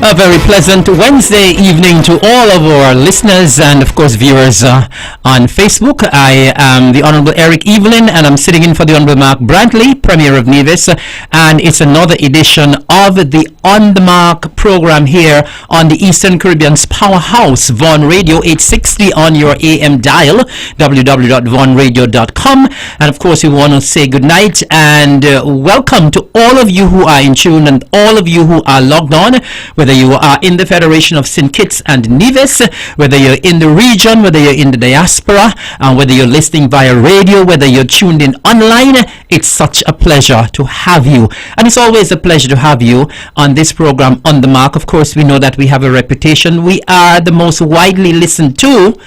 A very pleasant Wednesday evening to all of our listeners and, of course, viewers on Facebook. I am the Honorable Evelyn, and I'm sitting in for the Honorable Mark Brantley, Premier of Nevis, and it's another edition of the On the Mark program here on the Eastern Caribbean's powerhouse, Vaughan Radio 860 on your AM dial, www.vaughanradio.com. And, of course, we want to say good night and welcome to all of you who are in tune and all of you who are logged on, whether you are in the Federation of St. Kitts and Nevis, whether you're in the region, whether you're in the diaspora, whether you're listening via radio, whether you're tuned in online. It's such a pleasure to have you. And it's always a pleasure to have you on this program, On the Mark. Of course, we know that we have a reputation. We are the most widely listened to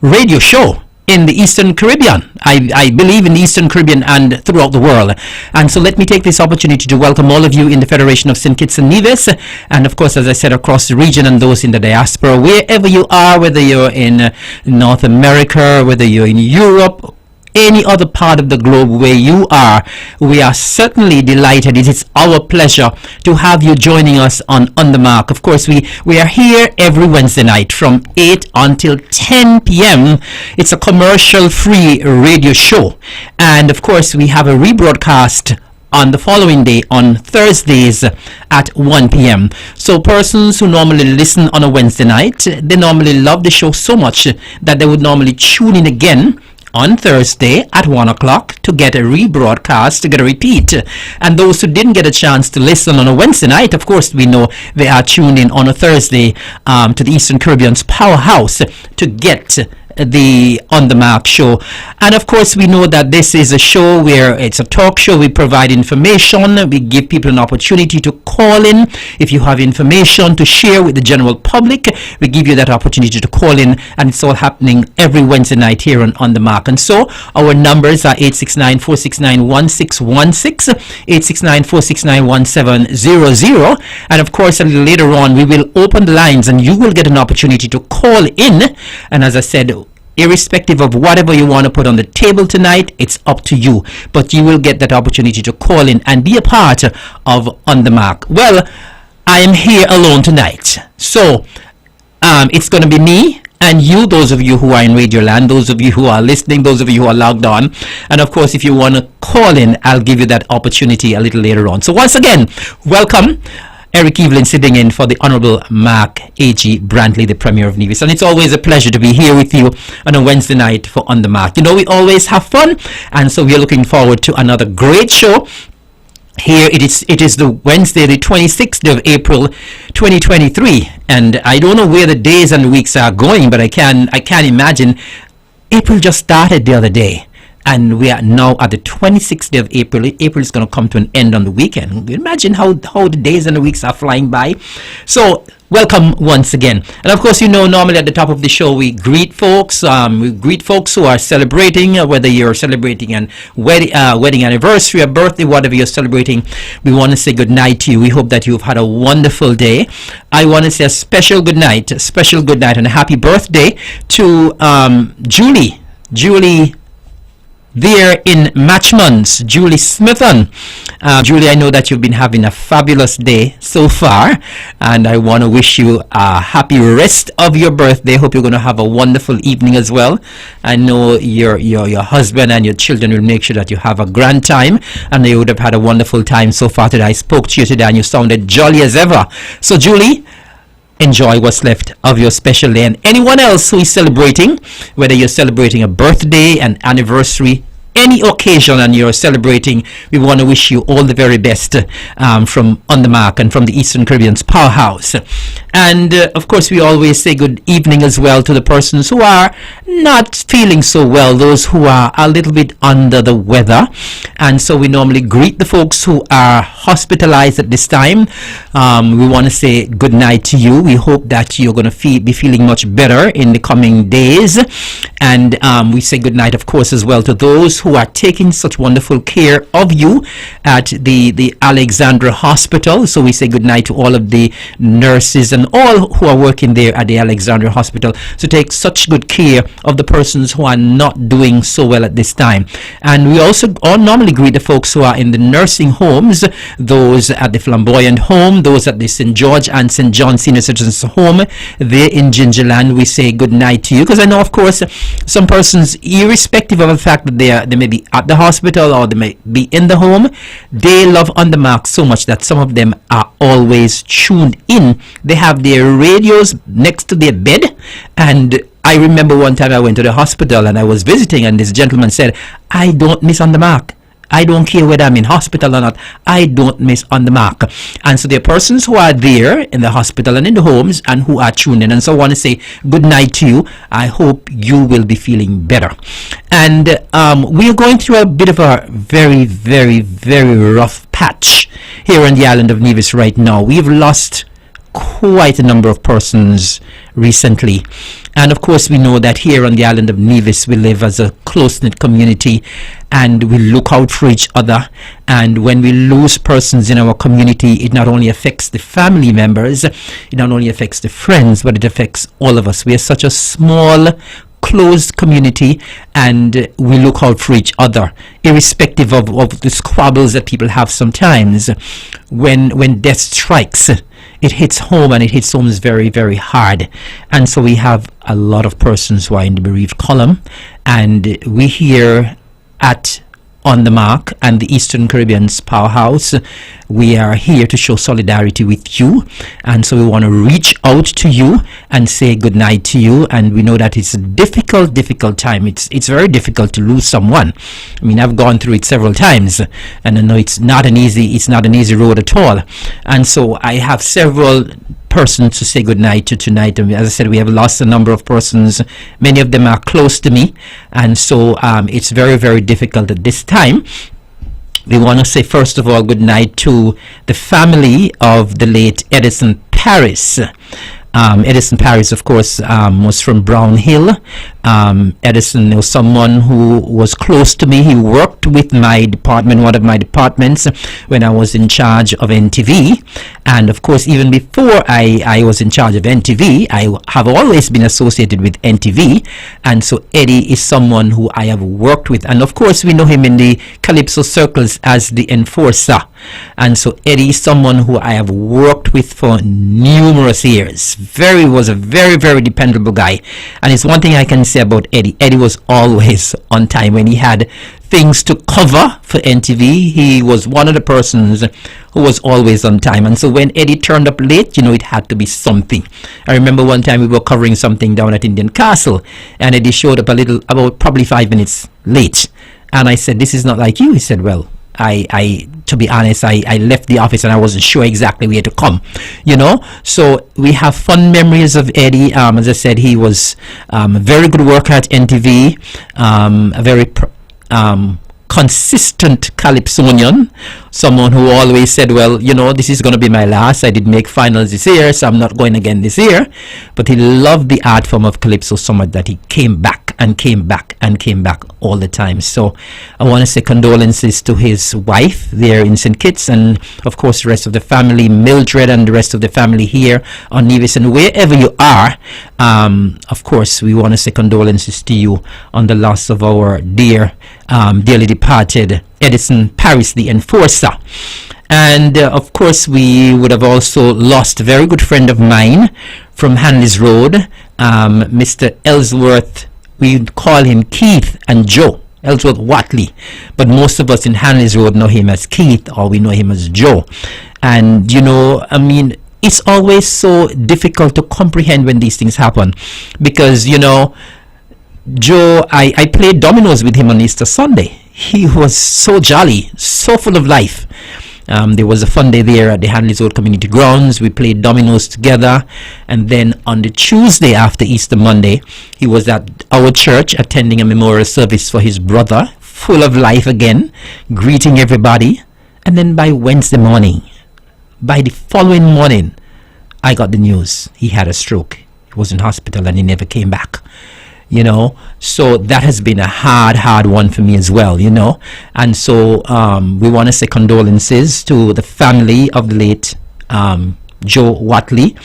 radio show in the Eastern Caribbean. I believe in the Eastern Caribbean and throughout the world. And so let me take this opportunity to welcome all of you in the Federation of St. Kitts and Nevis, and of course, as I said, across the region and those in the diaspora, wherever you are, whether you're in North America, whether you're in Europe, any other part of the globe where you are, we are certainly delighted. It is our pleasure to have you joining us on the Mark. Of course, we are here every Wednesday night from 8 until 10 p.m. It's a commercial-free radio show. And, of course, we have a rebroadcast on the following day on Thursdays at 1 p.m. So persons who normally listen on a Wednesday night, they normally love the show so much that they would normally tune in again on Thursday at 1 o'clock to get a rebroadcast, to get a repeat. And those who didn't get a chance to listen on a Wednesday night, of course, we know they are tuned in on a Thursday to the Eastern Caribbean's powerhouse to get the On the Mark show. And of course, we know that this is a show where it's a talk show. We provide information. We give people an opportunity to call in. If you have information to share with the general public, we give you that opportunity to call in, and it's all happening every Wednesday night here on the Mark. And so our numbers are 869-469-1616, 869-469-1700, and of course a little later on we will open the lines and you will get an opportunity to call in. And as I said, irrespective of whatever you want to put on the table tonight, it's up to you. But you will get that opportunity to call in and be a part of On the Mark. Well, I am here alone tonight. So it's going to be me and you, those of you who are in Radio Land, those of you who are listening, those of you who are logged on. And of course, if you want to call in, I'll give you that opportunity a little later on. So once again, welcome. Evelyn sitting in for the Honorable Mark A.G. Brantley, the Premier of Nevis. And it's always a pleasure to be here with you on a Wednesday night for On the Mark. You know, we always have fun, and so we are looking forward to another great show. Here it is the Wednesday, the 26th of April, 2023. And I don't know where the days and the weeks are going, but I can imagine April just started the other day. And we are now at the 26th of April. April is going to come to an end on the weekend. Imagine how the days and the weeks are flying by. So, welcome once again. And of course, you know, normally at the top of the show, we greet folks. We greet folks who are celebrating, whether you're celebrating an wedding anniversary, a birthday, whatever you're celebrating. We want to say good night to you. We hope that you've had a wonderful day. I want to say a special good night and a happy birthday to Julie there in Matchmans, Julie Smithon. Julie, I know that you've been having a fabulous day so far, and I want to wish you a happy rest of your birthday. Hope you're going to have a wonderful evening as well. I know your husband and your children will make sure that you have a grand time, and they would have had a wonderful time so far today. I spoke to you today and you sounded jolly as ever. So Julie, enjoy what's left of your special day. And anyone else who is celebrating, whether you're celebrating a birthday, an anniversary, any occasion and you're celebrating, we want to wish you all the very best from On the Mark and from the Eastern Caribbean's powerhouse. And of course, we always say good evening as well to the persons who are not feeling so well, those who are a little bit under the weather. And so we normally greet the folks who are hospitalized at this time. We want to say good night to you. We hope that you're going to be feeling much better in the coming days. And we say good night, of course, as well to those who are taking such wonderful care of you at the Alexandra Hospital. So we say good night to all of the nurses and and all who are working there at the Alexandria Hospital to take such good care of the persons who are not doing so well at this time. And we also all normally greet the folks who are in the nursing homes, those at the Flamboyant Home, those at the St. George and St. John Senior Citizens Home there in Gingerland. We say good night to you, because I know, of course, some persons, irrespective of the fact that they may be at the hospital or they may be in the home, they love On The Mark so much that some of them are always tuned in. They have their radios next to their bed, and I remember one time I went to the hospital and I was visiting, and this gentleman said, I don't miss On The Mark. I don't care whether I'm in hospital or not. I don't miss On The Mark. And so there are persons who are there in the hospital and in the homes and who are tuned in. And so I want to say good night to you. I hope you will be feeling better. And we are going through a bit of a very, very, very rough patch here on the island of Nevis right now. We've lost quite a number of persons recently, and of course we know that here on the island of Nevis we live as a close-knit community, and we look out for each other. And when we lose persons in our community, it not only affects the family members, it not only affects the friends, but it affects all of us. We are such a small, closed community, and we look out for each other, irrespective of the squabbles that people have sometimes. When death strikes, it hits home, and it hits homes very, very hard. And so we have a lot of persons who are in the bereaved column, and we here at On The Mark and the Eastern Caribbean's Powerhouse, we are here to show solidarity with you. And so we want to reach out to you and say good night to you. And we know that it's a difficult time. It's very difficult to lose someone. I mean, I've gone through it several times, and I know it's not an easy road at all. And so I have several persons to say goodnight to tonight. And as I said, we have lost a number of persons. Many of them are close to me, and so it's very, very difficult at this time. We want to say, first of all, good night to the family of the late Edison Paris. Edison Paris, of course, was from Brown Hill. Edison was someone who was close to me. He worked with my department, one of my departments, when I was in charge of NTV. And of course, even before I was in charge of NTV, I have always been associated with NTV. And so Eddie is someone who I have worked with. And of course, we know him in the Calypso circles as the enforcer. And so Eddie is someone who I have worked with for numerous years. Was a very, very dependable guy. And it's one thing I can say about Eddie. Eddie was always on time. When he had things to cover for NTV, he was one of the persons who was always on time. And so when Eddie turned up late, it had to be something. I remember one time we were covering something down at Indian Castle, and Eddie showed up about probably 5 minutes late. And I said, this is not like you. He said, well, to be honest, I left the office and I wasn't sure exactly where to come, So we have fond memories of Eddie. As I said, he was a very good worker at NTV, a very consistent Calypsonian, someone who always said, well, this is going to be my last. I did make finals this year, so I'm not going again this year. But he loved the art form of Calypso so much that he came back and came back and came back all the time. So I want to say condolences to his wife there in St. Kitts, and of course the rest of the family, Mildred and the rest of the family here on Nevis, and wherever you are. Of course, we want to say condolences to you on the loss of our dearly departed Edison Paris, the enforcer. And of course, we would have also lost a very good friend of mine from Hanley's Road, Mr. Ellsworth. We call him Keith and Joe, Ellsworth Watley, but most of us in Hanley's Road know him as Keith, or we know him as Joe. And it's always so difficult to comprehend when these things happen, because Joe, I played dominoes with him on Easter Sunday. He was so jolly, so full of life. There was a fun day there at the Hanley's Road Community Grounds. We played dominoes together, and then on the Tuesday after Easter Monday, he was at our church attending a memorial service for his brother, full of life again, greeting everybody. And then by Wednesday morning, by the following morning, I got the news he had a stroke. He was in hospital and he never came back. So that has been a hard one for me as well, and so we want to say condolences to the family of the late Joe Watley,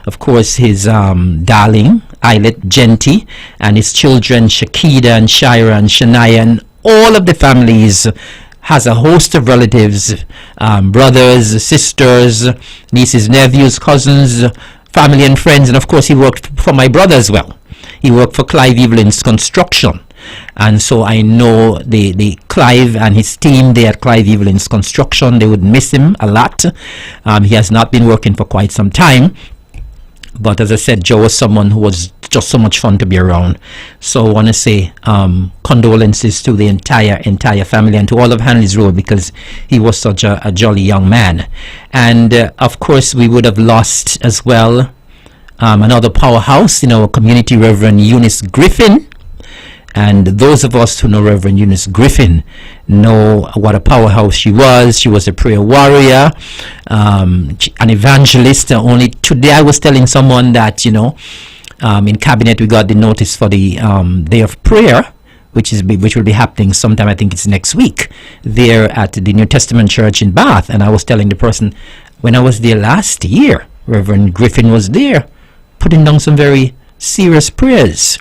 of course his darling Islet Genty, and his children Shakida and Shira and Shania, and all of the families. Has a host of relatives, brothers, sisters, nieces, nephews, cousins, family and friends, and of course he worked for my brother as well. He worked for Clive Evelyn's construction, and so I know the Clive and his team there at Clive Evelyn's construction. They would miss him a lot. He has not been working for quite some time, but as I said, Joe was someone who was just so much fun to be around. So I want to say condolences to the entire family and to all of Hanley's Road, because he was such a jolly young man. And of course we would have lost as well another powerhouse in our community, Reverend Eunice Griffin. And those of us who know Reverend Eunice Griffin know what a powerhouse she was. She was a prayer warrior, an evangelist. Only today I was telling someone that, in cabinet we got the notice for the day of prayer, which will be happening sometime, I think it's next week, there at the New Testament Church in Bath. And I was telling the person, when I was there last year, Reverend Griffin was there putting down some very serious prayers,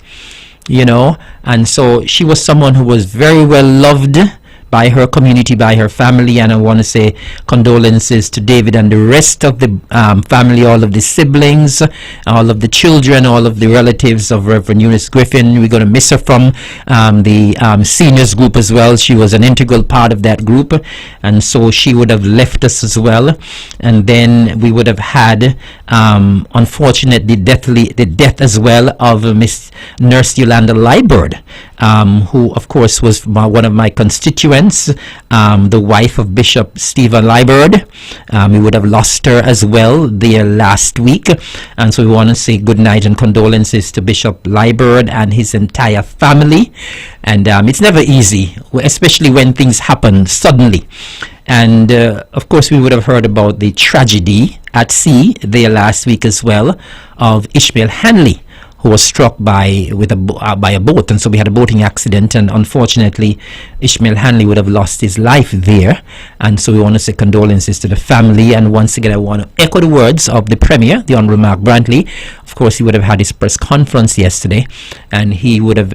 and so she was someone who was very well loved by her community, by her family. And I want to say condolences to David and the rest of the family, all of the siblings, all of the children, all of the relatives of Reverend Eunice Griffin. We're going to miss her from the seniors group as well. She was an integral part of that group, and so she would have left us as well. And then we would have had, unfortunately, the death as well of Miss Nurse Yolanda Liburd, who of course was one of my constituents, the wife of Bishop Stephen Liburd. We would have lost her as well there last week, and so we want to say good night and condolences to Bishop Liburd and his entire family. And it's never easy, especially when things happen suddenly. And of course we would have heard about the tragedy at sea there last week as well of Ishmael Hanley, who was struck by a boat. And so we had a boating accident, and unfortunately Ishmael Hanley would have lost his life there. And so we want to say condolences to the family. And once again I want to echo the words of the Premier, the Honorable Mark Brantley. Of course he would have had his press conference yesterday, and he would have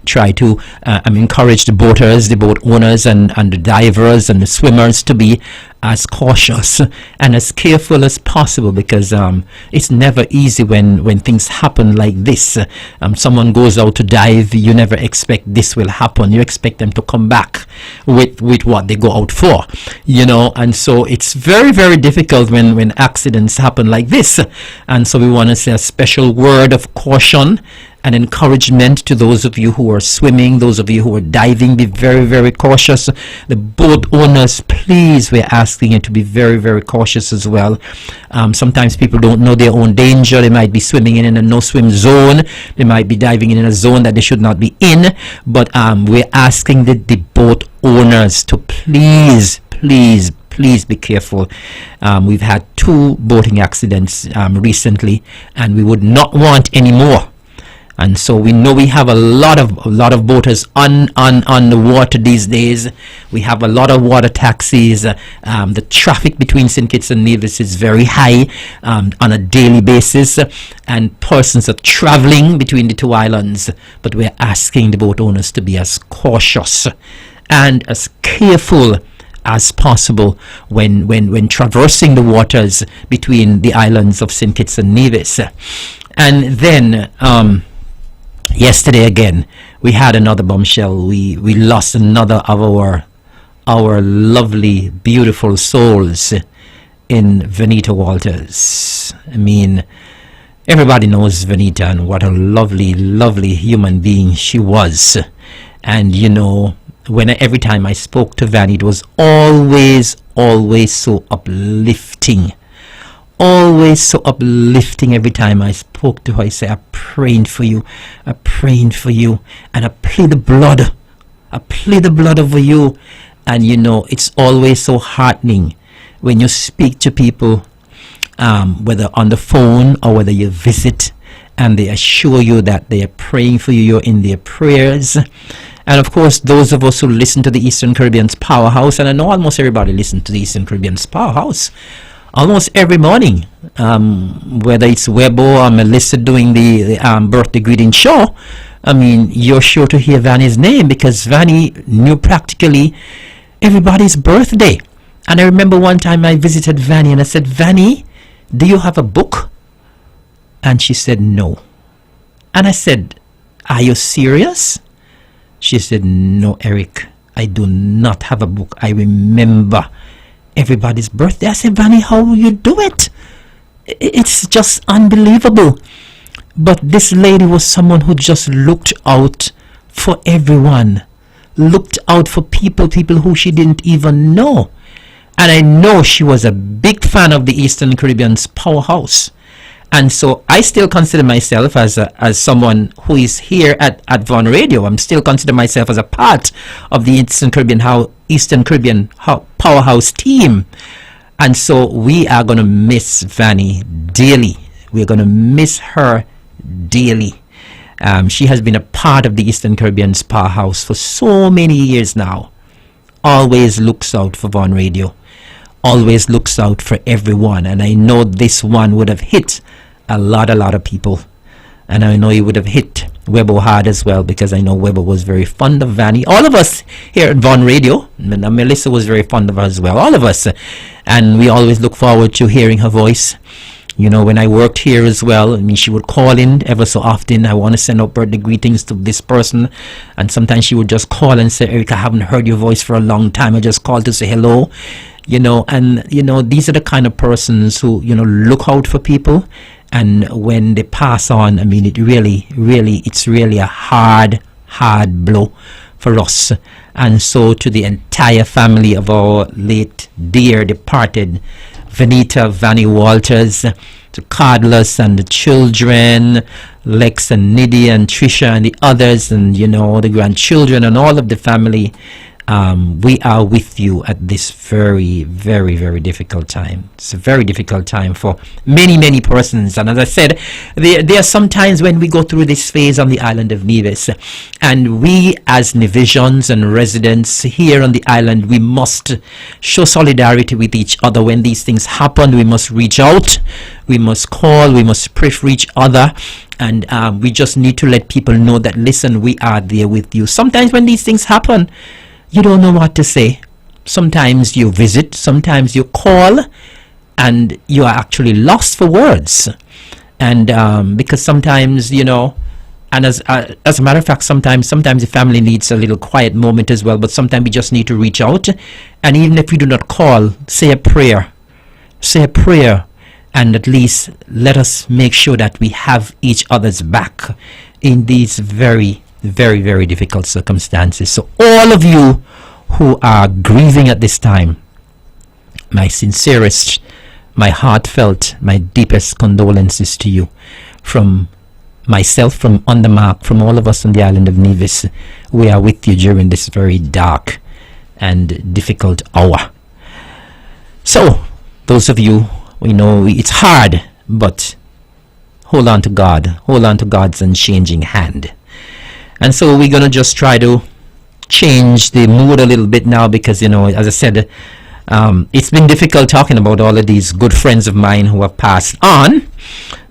try to encourage the boaters, the boat owners, and the divers and the swimmers to be as cautious and as careful as possible, because it's never easy when things happen like this. Someone goes out to dive, you never expect this will happen. You expect them to come back with what they go out for, and so it's very, very difficult when accidents happen like this. And so we want to say a special word of caution and encouragement to those of you who are swimming, those of you who are diving. Be very, very cautious. The boat owners, please, we're asking you to be very, very cautious as well. Sometimes people don't know their own danger. They might be swimming in a no-swim zone. They might be diving in a zone that they should not be in. But we're asking the boat owners to please be careful. We've had 2 boating accidents recently, and we would not want any more. And so we know we have a lot of boaters on the water these days. We have a lot of water taxis. The traffic between St. Kitts and Nevis is very high on a daily basis, and persons are traveling between the 2 islands. But we're asking the boat owners to be as cautious and as careful as possible when traversing the waters between the islands of St. Kitts and Nevis. And then yesterday again we had another bombshell. We lost another of our lovely, beautiful souls in Vanita Walters. I mean, everybody knows Vanita and what a lovely, lovely human being she was. And every time I spoke to Vanny, it was always so uplifting. Always so uplifting. Every time I spoke to her, I say, I'm praying for you, and I plead the blood over you. And it's always so heartening when you speak to people, whether on the phone or whether you visit, and they assure you that they are praying for you, you're in their prayers. And of course, those of us who listen to the Eastern Caribbean's Powerhouse, and I know almost everybody listens to the Eastern Caribbean's Powerhouse, almost every morning, whether it's Webo or Melissa doing the birthday greeting show. I mean, you're sure to hear Vanny's name because Vanny knew practically everybody's birthday. And I remember one time I visited Vanny and I said, Vanny, do you have a book? And she said, no. And I said, are you serious? She said, no, Eric, I do not have a book. I remember everybody's birthday. I said, Vanny, how you do it? It's just unbelievable. But this lady was someone who just looked out for everyone, looked out for people who she didn't even know. And I know she was a big fan of the Eastern Caribbean's powerhouse. And so I still consider myself as someone who is here at Von Radio. I'm still consider myself as a part of the Eastern Caribbean powerhouse team. And so we are going to miss Vanny dearly. We're going to miss her daily. She has been a part of the Eastern Caribbean's powerhouse for so many years now. Always looks out for Von Radio. Always looks out for everyone. And I know this one would have hit a lot of people. And I know he would have hit Webo hard as well, because I know Webo was very fond of Vanny. All of us here at Von Radio, and Melissa was very fond of her as well. All of us. And we always look forward to hearing her voice. You know, when I worked here as well, I mean, she would call in ever so often. I want to send out birthday greetings to this person. And sometimes she would just call and say, Eric, I haven't heard your voice for a long time. I just called to say hello. You know, and, you know, these are the kind of persons who, you know, look out for people. And when they pass on, I mean, it's really a hard blow for us. And so to the entire family of our late, dear, departed Vanita Vanny Walters, to Cardless and the children, Lex and Nidhi and Trisha and the others, and, you know, the grandchildren and all of the family, we are with you at this very, very, very difficult time. It's a very difficult time for many persons. And as I said, there are some times when we go through this phase on the island of Nevis, and we as Nevisians and residents here on the island, we must show solidarity with each other. When these things happen, we must reach out, we must call, we must pray for each other. And we just need to let people know that, listen, we are there with you. Sometimes when these things happen, you don't know what to say. Sometimes you visit, sometimes you call, and you are actually lost for words. And because sometimes, you know, and as a matter of fact, sometimes the family needs a little quiet moment as well. But sometimes we just need to reach out, and even if you do not call, say a prayer, and at least let us make sure that we have each other's back in these very, very, very difficult circumstances. So all of you who are grieving at this time, my sincerest, my heartfelt, my deepest condolences to you, from myself, from Undermark, from all of us on the island of Nevis. We are with you during this very dark and difficult hour. So those of you, we know it's hard, but hold on to God, hold on to God's unchanging hand. And so we're going to just try to change the mood a little bit now, because, you know, as I said, it's been difficult talking about all of these good friends of mine who have passed on,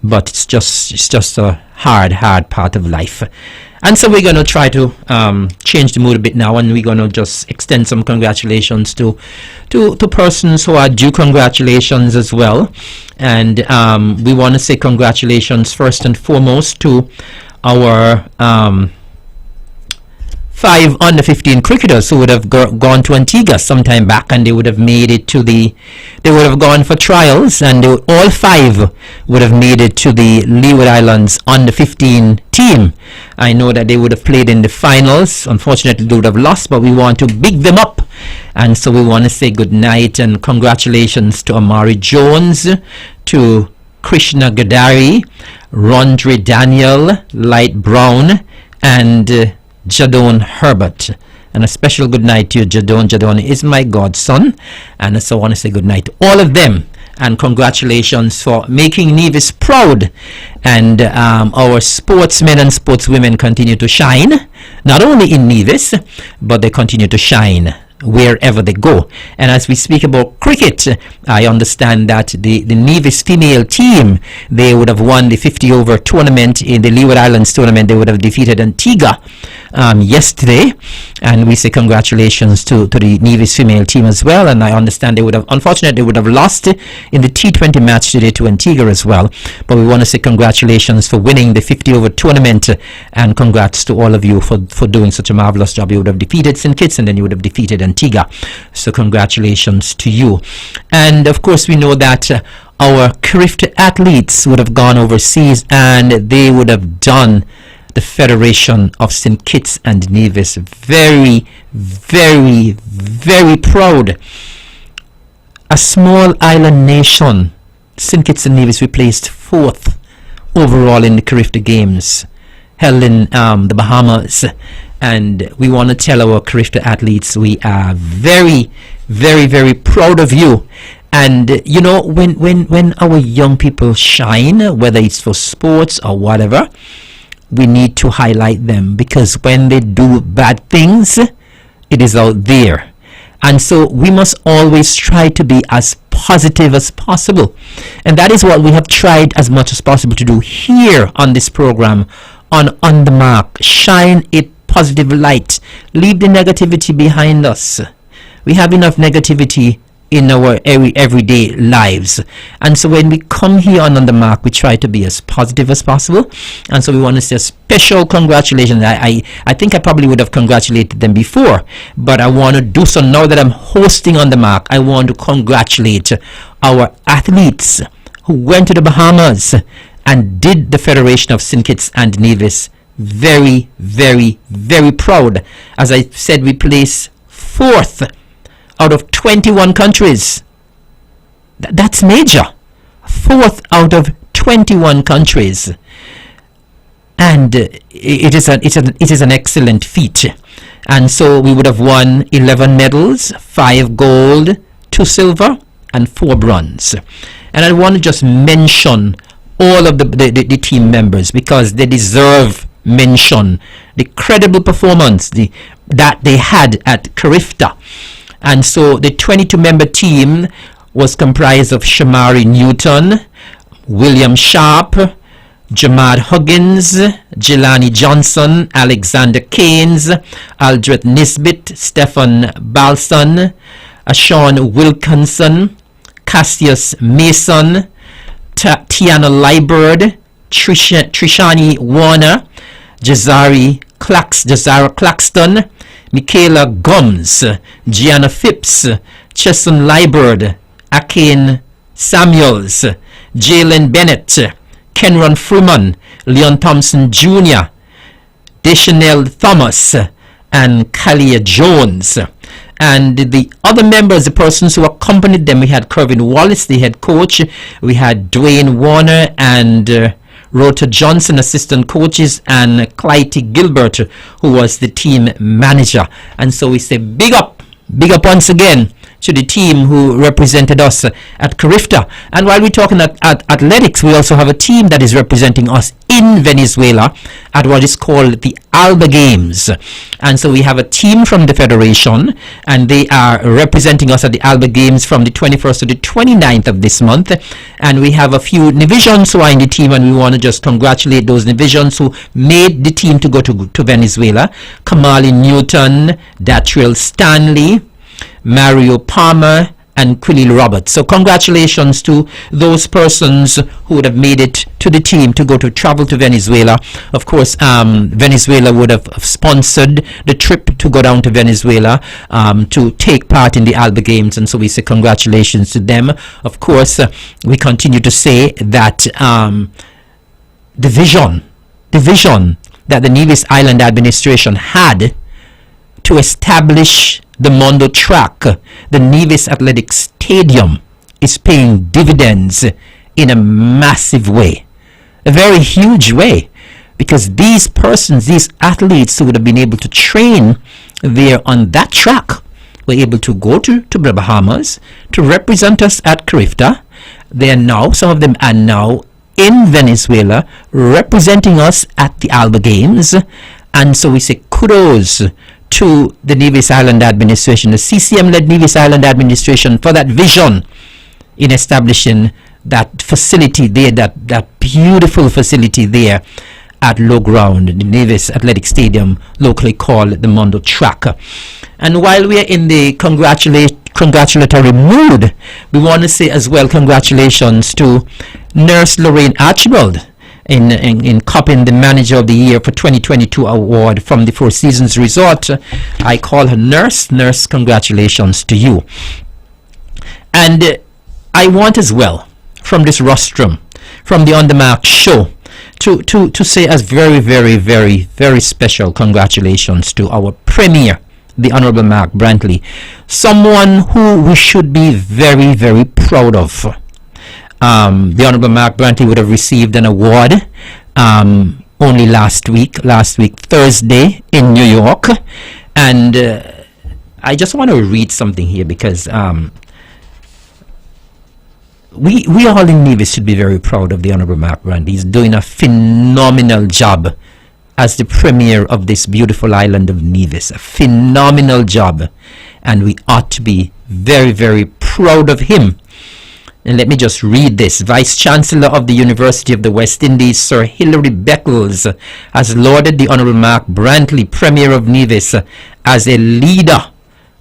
but it's just a hard part of life. And so we're going to try to change the mood a bit now, and we're going to just extend some congratulations to persons who are due congratulations as well. And we want to say congratulations first and foremost to our 5 under 15 cricketers who would have gone to Antigua sometime back, and they would have made it to they would have gone for trials, and all 5 would have made it to the Leeward Islands under 15 team. I know that they would have played in the finals. Unfortunately, they would have lost, but we want to big them up. And so we want to say good night and congratulations to Amari Jones, to Krishna Gadari, Rondre Daniel, Light Brown, and Jadon Herbert. And a special good night to you, Jadon. Jadon is my godson, and so I want to say good night to all of them, and congratulations for making Nevis proud. And our sportsmen and sportswomen continue to shine, not only in Nevis, but they continue to shine wherever they go. And as we speak about cricket, I understand that the Nevis female team, they would have won the 50 over tournament in the Leeward Islands tournament. They would have defeated Antigua yesterday, and we say congratulations to the Nevis female team as well. And I understand they would have, unfortunately, they would have lost in the T20 match today to Antigua as well. But we want to say congratulations for winning the 50 over tournament, and congrats to all of you for doing such a marvelous job. You would have defeated St. Kitts, and then you would have defeated Antigua. So congratulations to you. And of course, we know that our Carifta athletes would have gone overseas, and they would have done the Federation of St. Kitts and Nevis very, very, very proud. A small island nation, St. Kitts and Nevis, we placed 4th overall in the Carifta Games held in the Bahamas. And we want to tell our Carifta athletes we are very, very, very proud of you. And you know, when our young people shine, whether it's for sports or whatever, we need to highlight them, because when they do bad things, it is out there. And so we must always try to be as positive as possible. And that is what we have tried as much as possible to do here on this program on the Mark. Shine a positive light. Leave the negativity behind us. We have enough negativity in our everyday lives, and so when we come here on the Mark, we try to be as positive as possible. And so we want to say a special congratulations. I think I probably would have congratulated them before, but I want to do so now that I'm hosting on the Mark. I want to congratulate our athletes who went to the Bahamas and did the Federation of St. Kitts and Nevis very, very, very proud. As I said, we placed 4th out of 21 countries. That's major. 4th out of 21 countries, and it is an excellent feat. And so we would have won 11 medals, 5 gold, 2 silver, and 4 bronze. And I want to just mention all of the team members, because they deserve mention. The credible performance that they had at Carifta. And so the 22-member team was comprised of Shamari Newton, William Sharp, Jamad Huggins, Jelani Johnson, Alexander Keynes, Aldrich Nisbet, Stephen Balson, Sean Wilkinson, Cassius Mason, Tiana Liburd, Trishani Warner, Jazara Claxton, Michaela Gums, Gianna Phipps, Chesson Liburd, Akane Samuels, Jalen Bennett, Kenron Freeman, Leon Thompson Jr., Deschanel Thomas, and Kalia Jones. And the other members, the persons who accompanied them, we had Kervin Wallace, the head coach, we had Dwayne Warner and Rota Johnson, assistant coaches, and Clytie Gilbert, who was the team manager. And so we say big up once again to the team who represented us at Carifta. And while we're talking at athletics, we also have a team that is representing us in Venezuela at what is called the Alba Games. And so we have a team from the Federation, and they are representing us at the Alba Games from the 21st to the 29th of this month. And we have a few divisions who are in the team, and we want to just congratulate those divisions who made the team to go to Venezuela. Kamali Newton, Datriel Stanley, Mario Palmer, and Quilly Roberts. So congratulations to those persons who would have made it to the team to travel to Venezuela. Of course, Venezuela would have sponsored the trip to go down to Venezuela to take part in the Alba Games, and so we say congratulations to them. Of course, we continue to say that the vision that the Nevis Island administration had to establish the Mondo track, the Nevis Athletic Stadium, is paying dividends in a massive way, a very huge way, because these persons, these athletes who would have been able to train there on that track, were able to go to the Bahamas to represent us at Carifta. Some of them are now in Venezuela representing us at the Alba Games. And so we say kudos to the Nevis Island administration, the CCM-led Nevis Island administration, for that vision in establishing that facility there, that beautiful facility there at low ground, the Nevis Athletic Stadium, locally called the Mondo Track. And while we are in the congratulatory mood, we want to say as well congratulations to Nurse Lorraine Archibald in cupping the Manager of the Year for 2022 award from the Four Seasons Resort. I call her Nurse. Nurse, congratulations to you. And I want as well, from this rostrum, from the On The Mark show, to say as very, very, very, very special congratulations to our Premier, the Honorable Mark Brantley, someone who we should be very, very proud of. The Honorable Mark Brantley would have received an award only last week Thursday in New York, and I just want to read something here because we all in Nevis should be very proud of the Honorable Mark Brantley. He's doing a phenomenal job as the Premier of this beautiful island of Nevis. A phenomenal job, and we ought to be very, very proud of him. And let me just read this. Vice Chancellor of the University of the West Indies, Sir Hilary Beckles, has lauded the Honorable Mark Brantley, Premier of Nevis, as a leader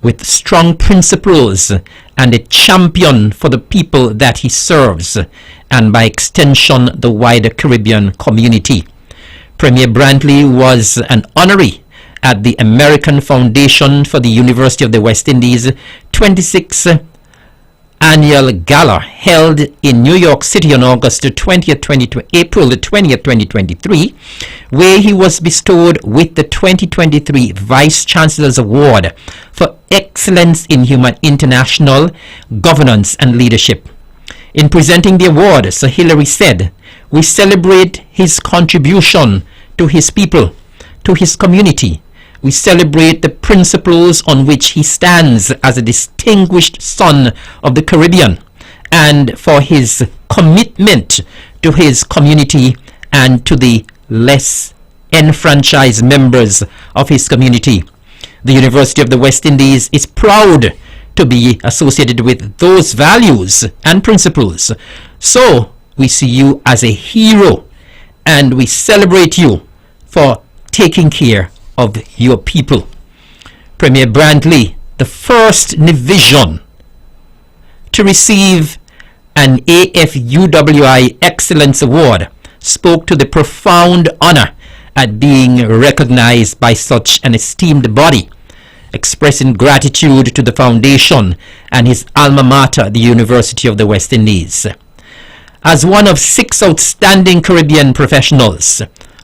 with strong principles and a champion for the people that he serves, and by extension the wider Caribbean community. Premier Brantley was an honoree at the American Foundation for the University of the West Indies 26th Annual Gala held in New York City on April the 20th, 2023, where he was bestowed with the 2023 Vice Chancellor's Award for Excellence in International Governance and Leadership. In presenting the award, Sir Hilary said, "We celebrate his contribution to his people, to his community. We celebrate the principles on which he stands as a distinguished son of the Caribbean, and for his commitment to his community and to the less enfranchised members of his community. The University of the West Indies is proud to be associated with those values and principles. So we see you as a hero, and we celebrate you for taking care of your people." Premier Brantley, the first Nevisian to receive an AFUWI Excellence Award, spoke to the profound honor at being recognized by such an esteemed body, expressing gratitude to the foundation and his alma mater, the University of the West Indies. As one of 6 outstanding Caribbean professionals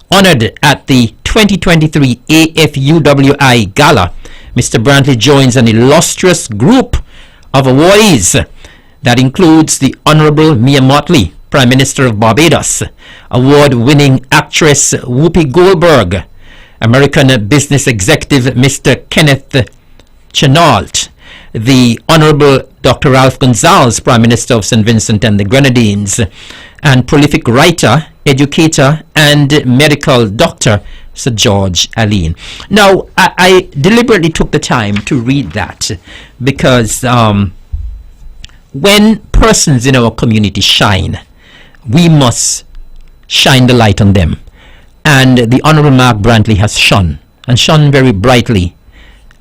honored at the 2023 AFUWI Gala, Mr. Brantley joins an illustrious group of awardees that includes the Honorable Mia Mottley, Prime Minister of Barbados, award-winning actress Whoopi Goldberg, American business executive Mr. Kenneth Chenault, the Honorable Dr. Ralph Gonsalves, Prime Minister of St. Vincent and the Grenadines, and prolific writer, educator, and medical doctor Sir George Allen. Now, I deliberately took the time to read that because when persons in our community shine, we must shine the light on them. And the Honorable Mark Brantley has shone, and shone very brightly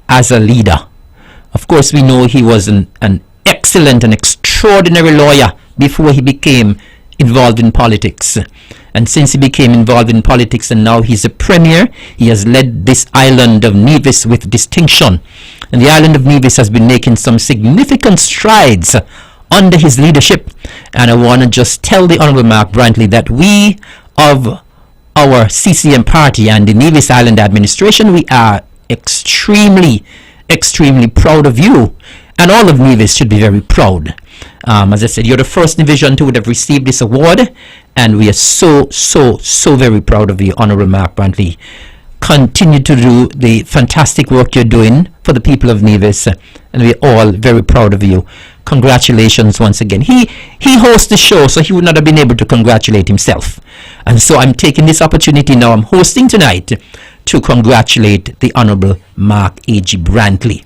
as a leader. Of course, we know he was an excellent and extraordinary lawyer before he became involved in politics. And since he became involved in politics and now he's a premier, he has led this island of Nevis with distinction. And the island of Nevis has been making some significant strides under his leadership. And I want to just tell the Honorable Mark Brantley that we of our CCM party and the Nevis Island administration, we are extremely proud of you. And all of Nevis should be very proud. As I said, you're the first Nevisian to would have received this award, and we are so very proud of you, Honorable Mark Brantley. Continue to do the fantastic work you're doing for the people of Nevis, and we're all very proud of you. Congratulations once again. He hosts the show, so he would not have been able to congratulate himself. And so I'm taking this opportunity now, I'm hosting tonight, to congratulate the Honorable Mark A.G. Brantley.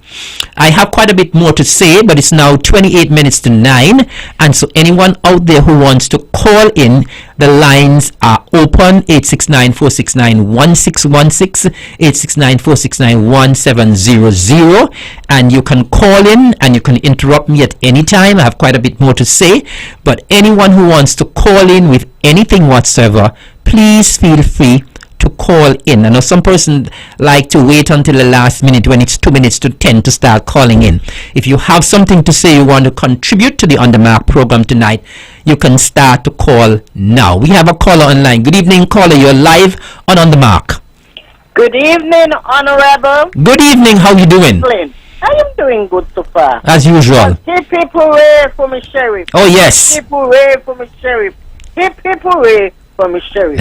I have quite a bit more to say, but it's now 28 minutes to 9, and so anyone out there who wants to call in, the lines are open. 869-469-1616, 869-469-1700, and you can call in and you can interrupt me at any time. I have quite a bit more to say, but anyone who wants to call in with anything whatsoever, please feel free to call in. I know some person like to wait until the last minute when it's 2 minutes to 10 to start calling in. If you have something to say, you want to contribute to the On The Mark program tonight, you can start to call now. We have a caller online. Good evening, caller. You're live on The Mark. Good evening, Honorable. Good evening. How you doing? Evelyn. I am doing good so far. As usual. Hip hip hooray for me sheriff. Oh yes. Hip hooray for me sheriff. Hip hip hooray for me sheriff.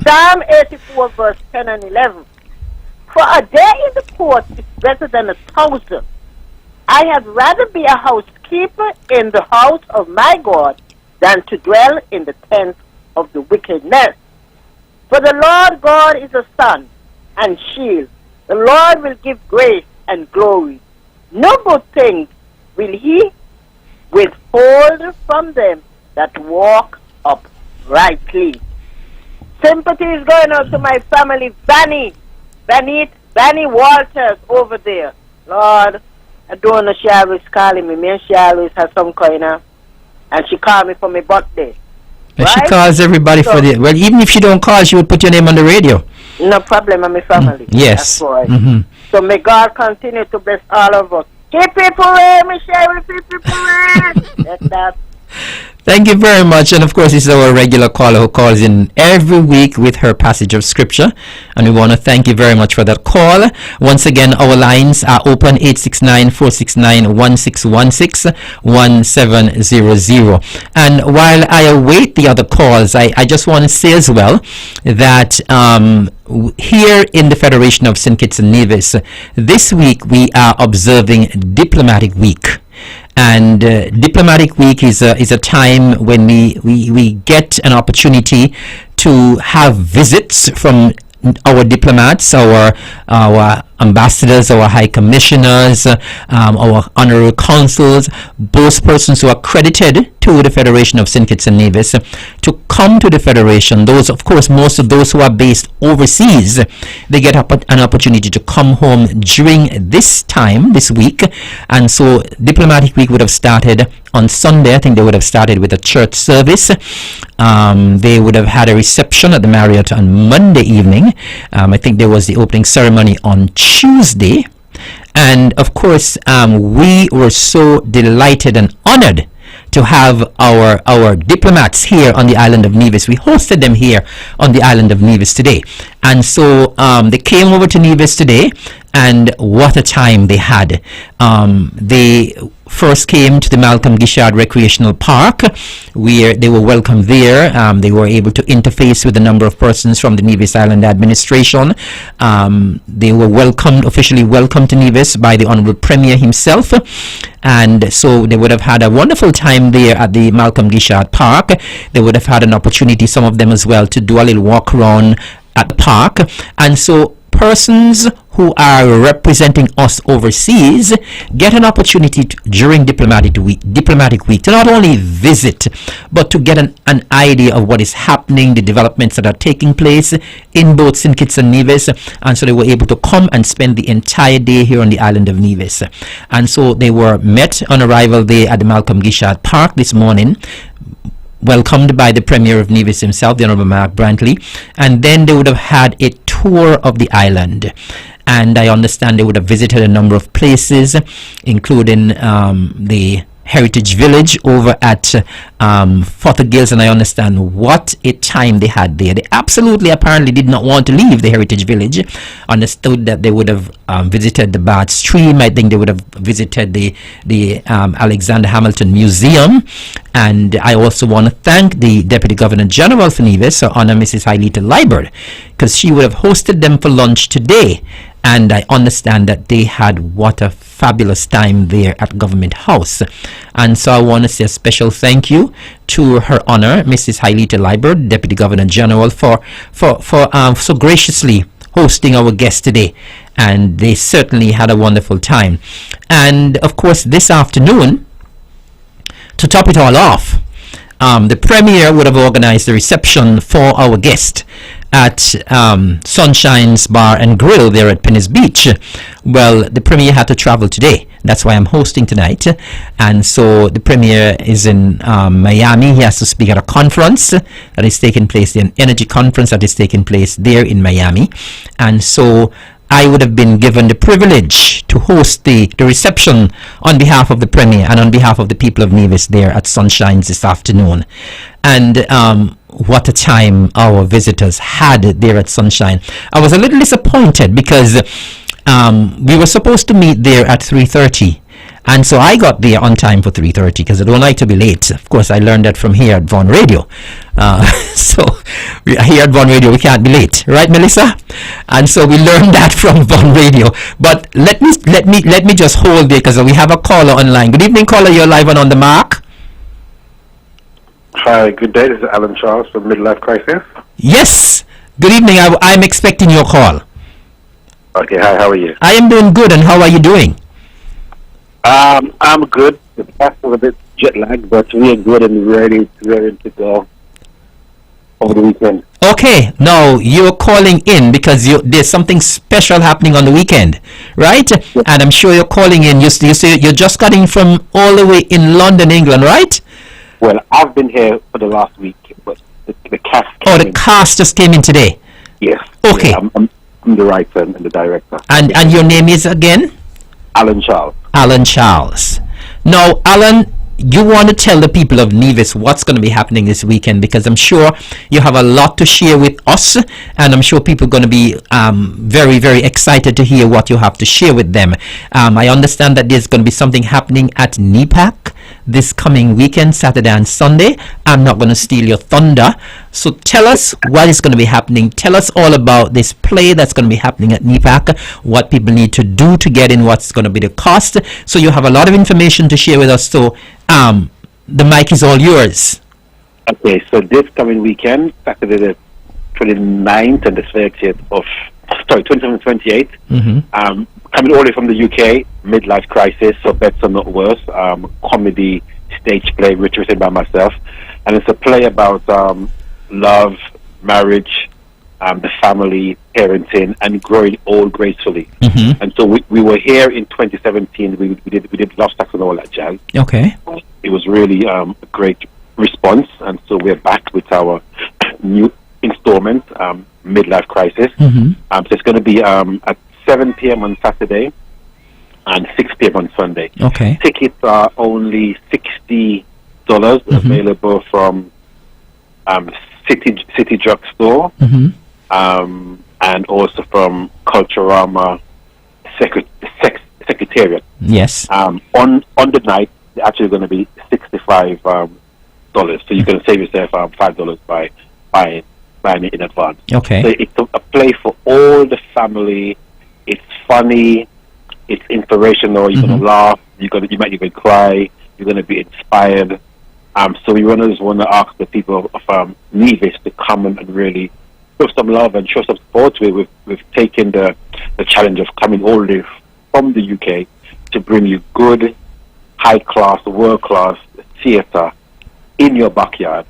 Psalm 84 verse 10 and 11. For a day in the court is better than 1,000. I had rather be a housekeeper in the house of my God than to dwell in the tent of the wickedness. For the Lord God is a sun and shield. The Lord will give grace and glory. No good thing will he withhold from them that walk uprightly. Sympathy is going out to my family, Vanny Walters over there. Lord, I don't know, she always calling me. Me and she always has some kind of, and she called me for my birthday. And right? she calls everybody for the, well, even if she don't call, she would put your name on the radio. No problem, I'm my family. Yes. That's right. Mm-hmm. So may God continue to bless all of us. Hip hip hooray, Michelle, hip hip hooray. That's that. Thank you very much. And of course, this is our regular caller who calls in every week with her passage of scripture. And we want to thank you very much for that call. Once again, our lines are open, 869-469-1616, 1700. And while I await the other calls, I just want to say as well that here in the Federation of St. Kitts and Nevis, this week we are observing Diplomatic Week. And Diplomatic Week is a time when we get an opportunity to have visits from our diplomats, our ambassadors, our high commissioners, our honorary consuls, those persons who are accredited to the Federation of St. Kitts and Nevis to come to the Federation. Those, of course, most of those who are based overseas, they get an opportunity to come home during this time, this week. And so Diplomatic Week would have started on Sunday. I think they would have started with a church service. They would have had a reception at the Marriott on Monday evening. I think there was the opening ceremony on Tuesday. And of course, we were so delighted and honored to have our diplomats here on the island of Nevis. We hosted them here on the island of Nevis today. And so they came over to Nevis today, and what a time they had. They first came to the Malcolm Gishard Recreational Park, where they were welcomed there. They were able to interface with a number of persons from the Nevis Island administration. They were officially welcomed to Nevis by the Honorable Premier himself. And so they would have had a wonderful time there at the Malcolm Gishard Park. They would have had an opportunity, some of them as well, to do a little walk around at the park. And so persons who are representing us overseas get an opportunity during Diplomatic Week to not only visit, but to get an idea of what is happening, the developments that are taking place in both St. Kitts and Nevis. And so they were able to come and spend the entire day here on the island of Nevis. And so they were met on arrival there at the Malcolm Gishard Park this morning, welcomed by the Premier of Nevis himself, the Honorable Mark Brantley, and then they would have had a tour of the island. And I understand they would have visited a number of places, including the Heritage Village over at Fothergills, and I understand what a time they had there. They absolutely apparently did not want to leave the Heritage Village. Understood that they would have visited the Bard Stream. I think they would have visited the Alexander Hamilton Museum. And I also want to thank the Deputy Governor General for Nevis, Her Honor Mrs. Hailita Liebert, because she would have hosted them for lunch today. And I understand that they had what a fabulous time there at Government House. And so I want to say a special thank you to Her Honor Mrs. Hailita Liebert, Deputy Governor General, for so graciously hosting our guest today, and they certainly had a wonderful time. And of course, this afternoon, to top it all off, the Premier would have organized the reception for our guest at Sunshine's Bar and Grill there at Pennis Beach. Well, the Premier had to travel today. That's why I'm hosting tonight. And so the Premier is in Miami. He has to speak at a conference that is taking place, an energy conference that is taking place there in Miami. And so I would have been given the privilege to host the reception on behalf of the Premier and on behalf of the people of Nevis there at Sunshine's this afternoon. And what a time our visitors had there at Sunshine. I was a little disappointed because we were supposed to meet there at 3:30. And so I got there on time for 3:30 because I don't like to be late. Of course, I learned that from here at Vaughan Radio. So here at Vaughan Radio, we can't be late, right, Melissa? And so we learned that from Vaughan Radio. But let me just hold there because we have a caller online. Good evening, caller. You're live and on the mark. Hi, good day. This is Alan Charles from Midlife Crisis. Yes. Good evening. I'm expecting your call. Okay. Hi. How are you? I am doing good. And how are you doing? I'm good. The past was a bit jet lagged, but we're good and ready to go over the weekend. Okay, now you're calling in because there's something special happening on the weekend, right? Yes. And I'm sure you're calling in. You say you're just cutting from all the way in London, England, right? Well, I've been here for the last week, but the cast. The cast just came in today. Yes. Okay. Yeah, I'm the writer and the director. And your name is again? Alan Charles. Alan Charles. Now, Alan, you want to tell the people of Nevis what's going to be happening this weekend, because I'm sure you have a lot to share with us, and I'm sure people are going to be very, very excited to hear what you have to share with them. I understand that there's going to be something happening at NEPAC this coming weekend, Saturday and Sunday. I'm not going to steal your thunder. So tell us what is going to be happening. Tell us all about this play that's going to be happening at NEPAC, what people need to do to get in, what's going to be the cost. So you have a lot of information to share with us. So the mic is all yours. Okay, so this coming weekend, Saturday the 29th and the 30th of, 27th and 28th, coming all the way from the UK, Midlife Crisis, so Bets Are Not Worse, comedy stage play written by myself. And it's a play about love, marriage, the family, parenting, and growing old gracefully. And so we were here in 2017. We did Love, Sex, and all that jazz. Okay. It was really a great response, and so we're back with our new installment, Midlife Crisis. So it's going to be at 7 p.m. on Saturday and 6 p.m. on Sunday. Okay. Tickets are only $60, available from City Drugstore, and also from Culturama Secretariat. Yes. On the night, they're actually going to be $65. So you can save yourself $5 by buying it in advance. Okay. So it's a play for all the family. It's funny. It's inspirational. You're going to laugh. You might even cry. You're going to be inspired. So we want to ask the people of Nevis to come and really show some love and show some support. We've taken the challenge of coming all the way from the UK to bring you good, high-class, world-class theatre in your backyard.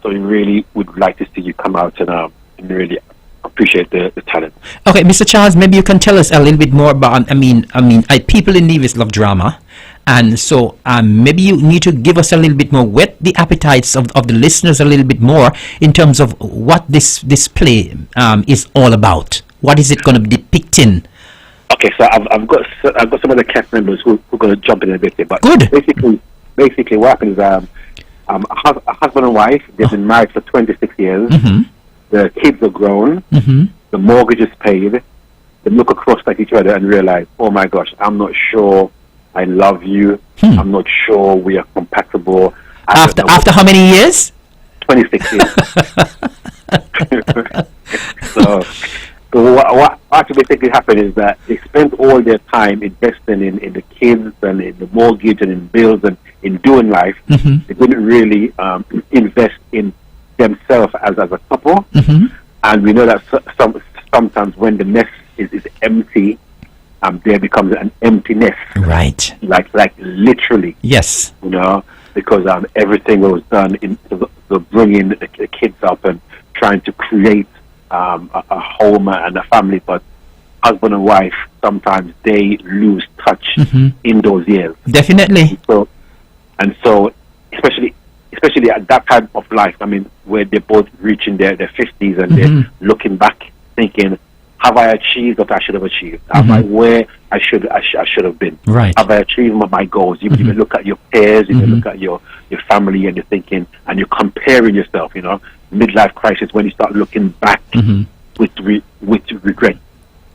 So we really would like to see you come out and really appreciate the talent. Okay, Mr. Charles, maybe you can tell us a little bit more about, people in Nevis love drama, and so maybe you need to give us a little bit more, whet the appetites of the listeners a little bit more in terms of what this play is all about. What is it going to be depicting? Okay, so I've got some of the cast members who are going to jump in a bit here, but good. Basically what happens is a husband and wife, they've been married for 26 years. The kids are grown. The mortgage is paid. They look across at each other and realize, oh my gosh, I'm not sure I love you. I'm not sure we are compatible. After how many years? 26 years. So what actually basically happened is that they spent all their time investing in the kids and in the mortgage and in bills and in doing life. They didn't really invest in themselves as a couple. And we know that sometimes when the nest is empty, there becomes an emptiness. Right. Like literally. Yes. Because everything was done in the bringing the kids up and trying to create a home and a family, but husband and wife, sometimes they lose touch in those years. Definitely. And so especially at that time of life, I mean, where they're both reaching their 50s and they're looking back, thinking, have I achieved what I should have achieved? Am I where I should have been? Right. Have I achieved my goals? You can look at your peers, you can look at your family, and you're thinking, and you're comparing yourself. Midlife crisis, when you start looking back with regret.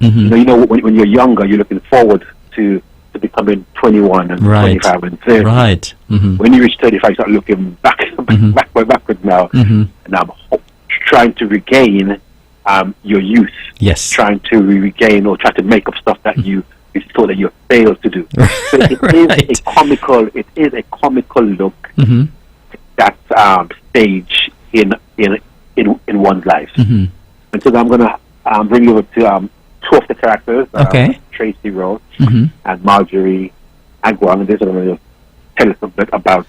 When you're younger, you're looking forward to becoming 21 and 25 and 30. Right. When you reach 35, you start looking backwards now, and I'm trying to regain your youth. Yes. Trying to regain or try to make up stuff that you thought that you failed to do. So it is a comical look that stage in one's life. And so I'm going to bring you over to two of the characters. Tracy Rose and Marjorie Agwang. And they're going to tell us a bit about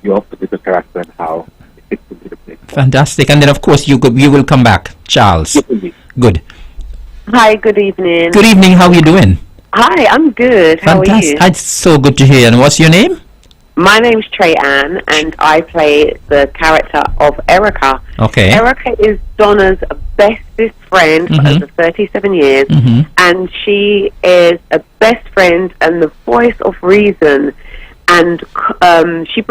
your particular character and how it fits into the play. Fantastic. And then, of course, you will come back, Charles. Yes, good. Hi, good evening. Good evening. How are you doing? Hi, I'm good. How are you? It's so good to hear. And what's your name? My name's Trey Ann, and I play the character of Erica. Okay. Erica is Donna's bestest friend for over 37 years, and she is a best friend and the voice of reason. And she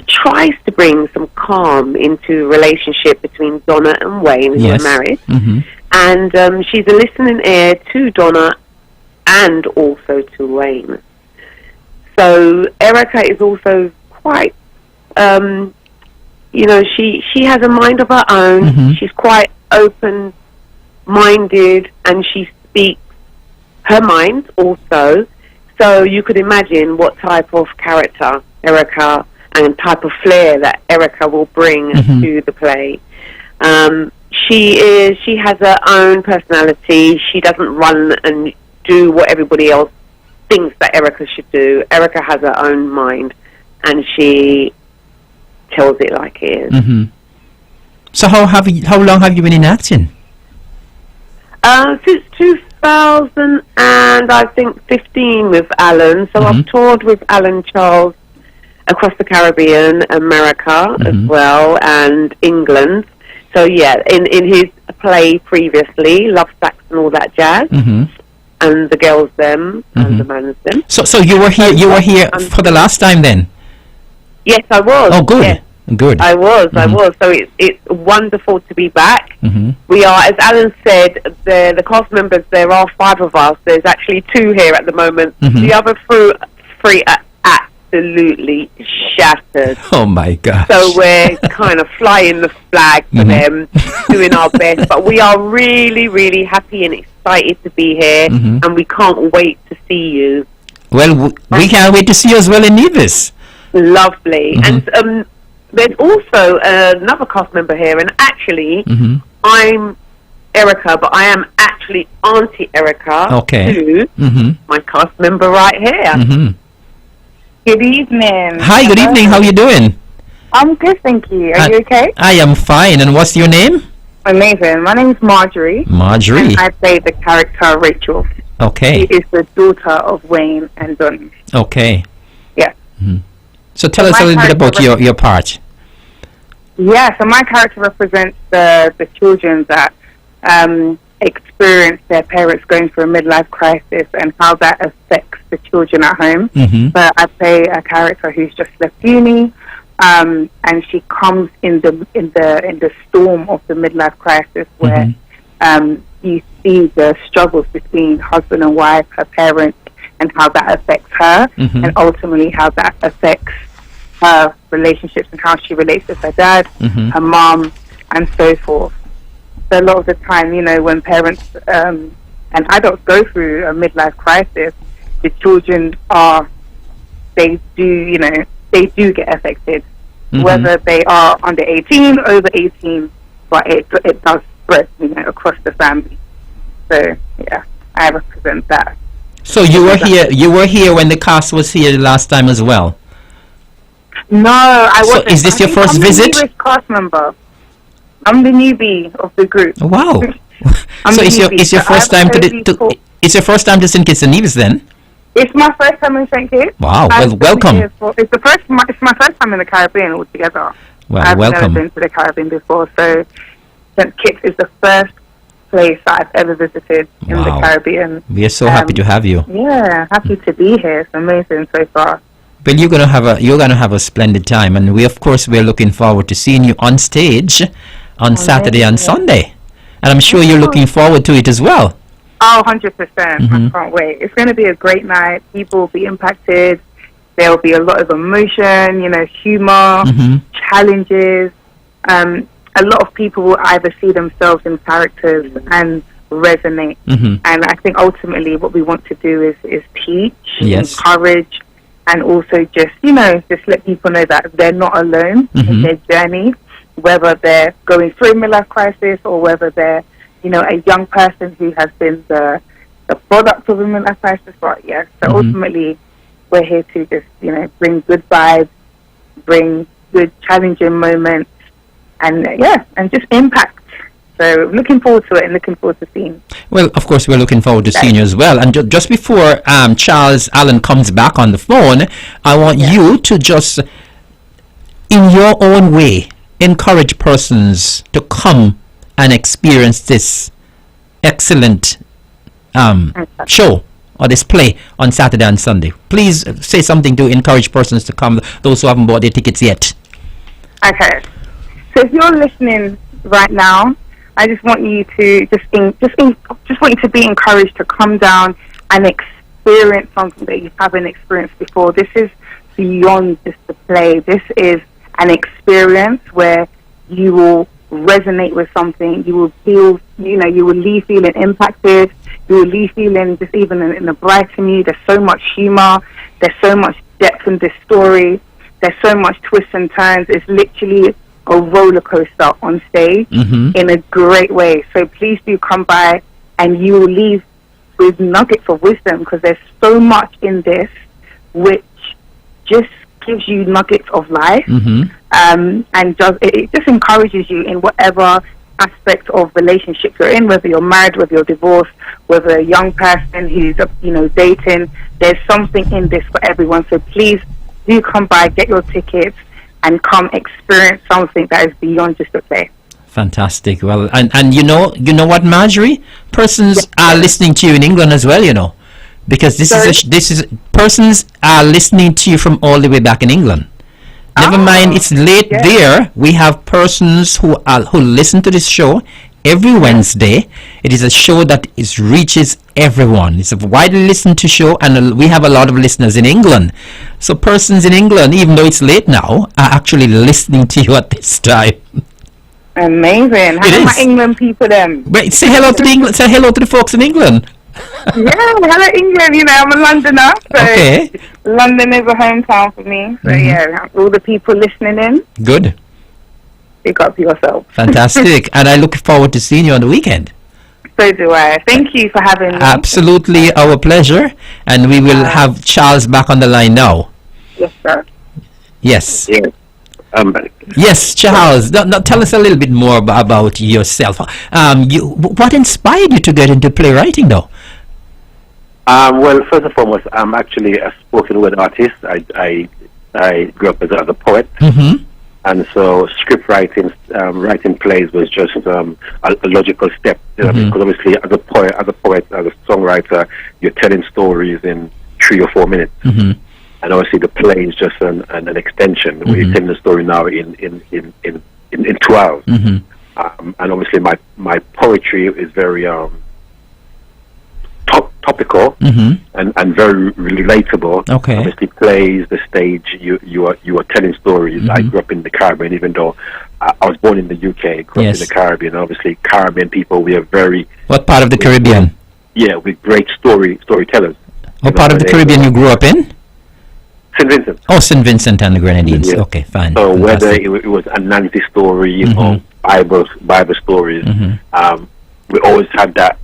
tries to bring some calm into relationship between Donna and Wayne, who are married. And she's a listening ear to Donna and also to Wayne. So Erica is also quite, she has a mind of her own. She's quite open-minded, and she speaks her mind also. So you could imagine what type of character Erica and type of flair that Erica will bring to the play. She has her own personality. She doesn't run and do what everybody else thinks that Erica should do. Erica has her own mind, and she tells it like it is. So how long have you been in acting? Since 2000 and I think 15 with Alan. So I've toured with Alan Charles across the Caribbean, America as well, and England. So yeah, in his play previously, Love Sax and All That Jazz. And the girls them and the mans them. So you were here. You were here for the last time then. Yes, I was. Oh, good. Yes. Good. I was. So it's wonderful to be back. We are, as Alan said, the cast members. There are 5 of us. There's actually 2 here at the moment. The other 3 are absolutely shattered. Oh my gosh. So we're kind of flying the flag for them, doing our best. But we are really, really happy and excited to be here, and we can't wait to see you. Well, we can't wait to see you as well in Nevis. Lovely. And there's also another cast member here, and actually, I'm Erica, but I am actually Auntie Erica to my cast member right here. Good evening. Hi, good evening. How are you doing? I'm good, thank you. Are you okay? I am fine. And what's your name? Amazing. My name is Marjorie. Marjorie. And I play the character Rachel. Okay. She is the daughter of Wayne and Donny. Okay. Yeah. So tell us a little bit about your part. Yeah, so my character represents the children that experience their parents going through a midlife crisis and how that affects the children at home. But I play a character who's just left uni, and she comes in the storm of the midlife crisis where you see the struggles between husband and wife, her parents, and how that affects her, and ultimately how that affects her relationships and how she relates with her dad, her mom, and so forth. So a lot of the time, when parents and adults go through a midlife crisis, the children they do get affected, whether they are under 18, over 18, but it does spread, across the family. So yeah, I represent that. So you were here. You were here when the cast was here last time as well. No, I wasn't. So is this your first I'm visit? the newest cast member. I'm the newbie of the group. Wow. I'm So the it's your newbie, it's your so first I've time to, only to taught- it's your first time to St. Kitts and Nevis then? It's my first time in St. Kitts. Wow. I've Well, been welcome. here it's my first time in the Caribbean altogether. Well, I've welcome. never been to the Caribbean before, so St. Kitts is the first place that I've ever visited in the Wow. Caribbean. We are so happy to have you. Yeah, happy to be here. It's amazing so far. Well, you're gonna have a splendid time, and we're looking forward to seeing you on stage on Saturday and Sunday, and I'm sure you're looking forward to it as well. Oh, 100%. Mhm. I can't wait. It's going to be a great night. People will be impacted. There will be a lot of emotion, humor, Mhm. challenges. A lot of people will either see themselves in characters and resonate. Mhm. And I think ultimately what we want to do is teach, Yes. encourage, and also just let people know that they're not alone in Mhm. their journey, whether they're going through a midlife crisis or whether they're, a young person who has been the product of a midlife crisis. But yeah, so Mhm. ultimately we're here to just, bring good vibes, bring good challenging moments, and and just impact. So looking forward to it and looking forward to seeing. Well, of course, we're looking forward to seeing you as well. And just before Charles Allen comes back on the phone, I want you to just, in your own way, encourage persons to come and experience this excellent show or this play on Saturday and Sunday. Please say something to encourage persons to come, those who haven't bought their tickets yet. Okay. So if you're listening right now, I just want you to just want you to be encouraged to come down and experience something that you haven't experienced before. This is beyond just a play. This is an experience where you will resonate with something. You will feel, you will leave feeling impacted. You will leave feeling just even in a brighter mood. There's so much humor. There's so much depth in this story. There's so much twists and turns. It's literally a roller coaster on stage in a great way. So please do come by, and you will leave with nuggets of wisdom, because there's so much in this which just gives you nuggets of life, and it just encourages you in whatever aspect of relationship you're in, whether you're married, whether you're divorced, whether a young person who's dating. There's something in this for everyone. So please do come by, get your tickets, and come experience something that is beyond just a play. Fantastic. Well, and you know what, Marjorie? Persons are listening to you in England as well, because this is persons are listening to you from all the way back in England. Never mind, it's late there. We have persons who listen to this show every Wednesday. It is a show that reaches everyone. It's a widely listened to show, and we have a lot of listeners in England. So persons in England, even though it's late now, are actually listening to you at this time. Amazing. How are my England people then? Wait, say hello to the England. Say hello to the folks in England. Yeah, hello England. I'm a Londoner, so Okay. London is a hometown for me. So yeah, all the people listening in, Good. pick up yourself. Fantastic. And I look forward to seeing you on the weekend. So do I. Thank you for having me. Absolutely our pleasure. And we will have Charles back on the line now. Yes, sir. Yes. Yes. Yes, Charles. Now tell us a little bit more about yourself. What inspired you to get into playwriting, though? Well, first and foremost, I'm actually a spoken word artist. I grew up as a poet, and so script writing, writing plays was just a logical step. Because obviously, as a poet, as a songwriter, you're telling stories in 3 or 4 minutes. And obviously, the play is just an extension. We're telling the story now in 2 hours. And obviously, my poetry is very topical and very relatable. Okay. Obviously, plays, the stage. You are telling stories. I grew up in the Caribbean, even though I was born in the UK. Grew up in the Caribbean. Obviously, Caribbean people, we are very. What part of the Caribbean? Yeah, we're great storytellers. What part of the Caribbean you grew up in? St. Vincent. Oh, St. Vincent and the Grenadines. Yeah. Okay, fine. So Fantastic. whether it was a Nancy story or Bible stories, we always had that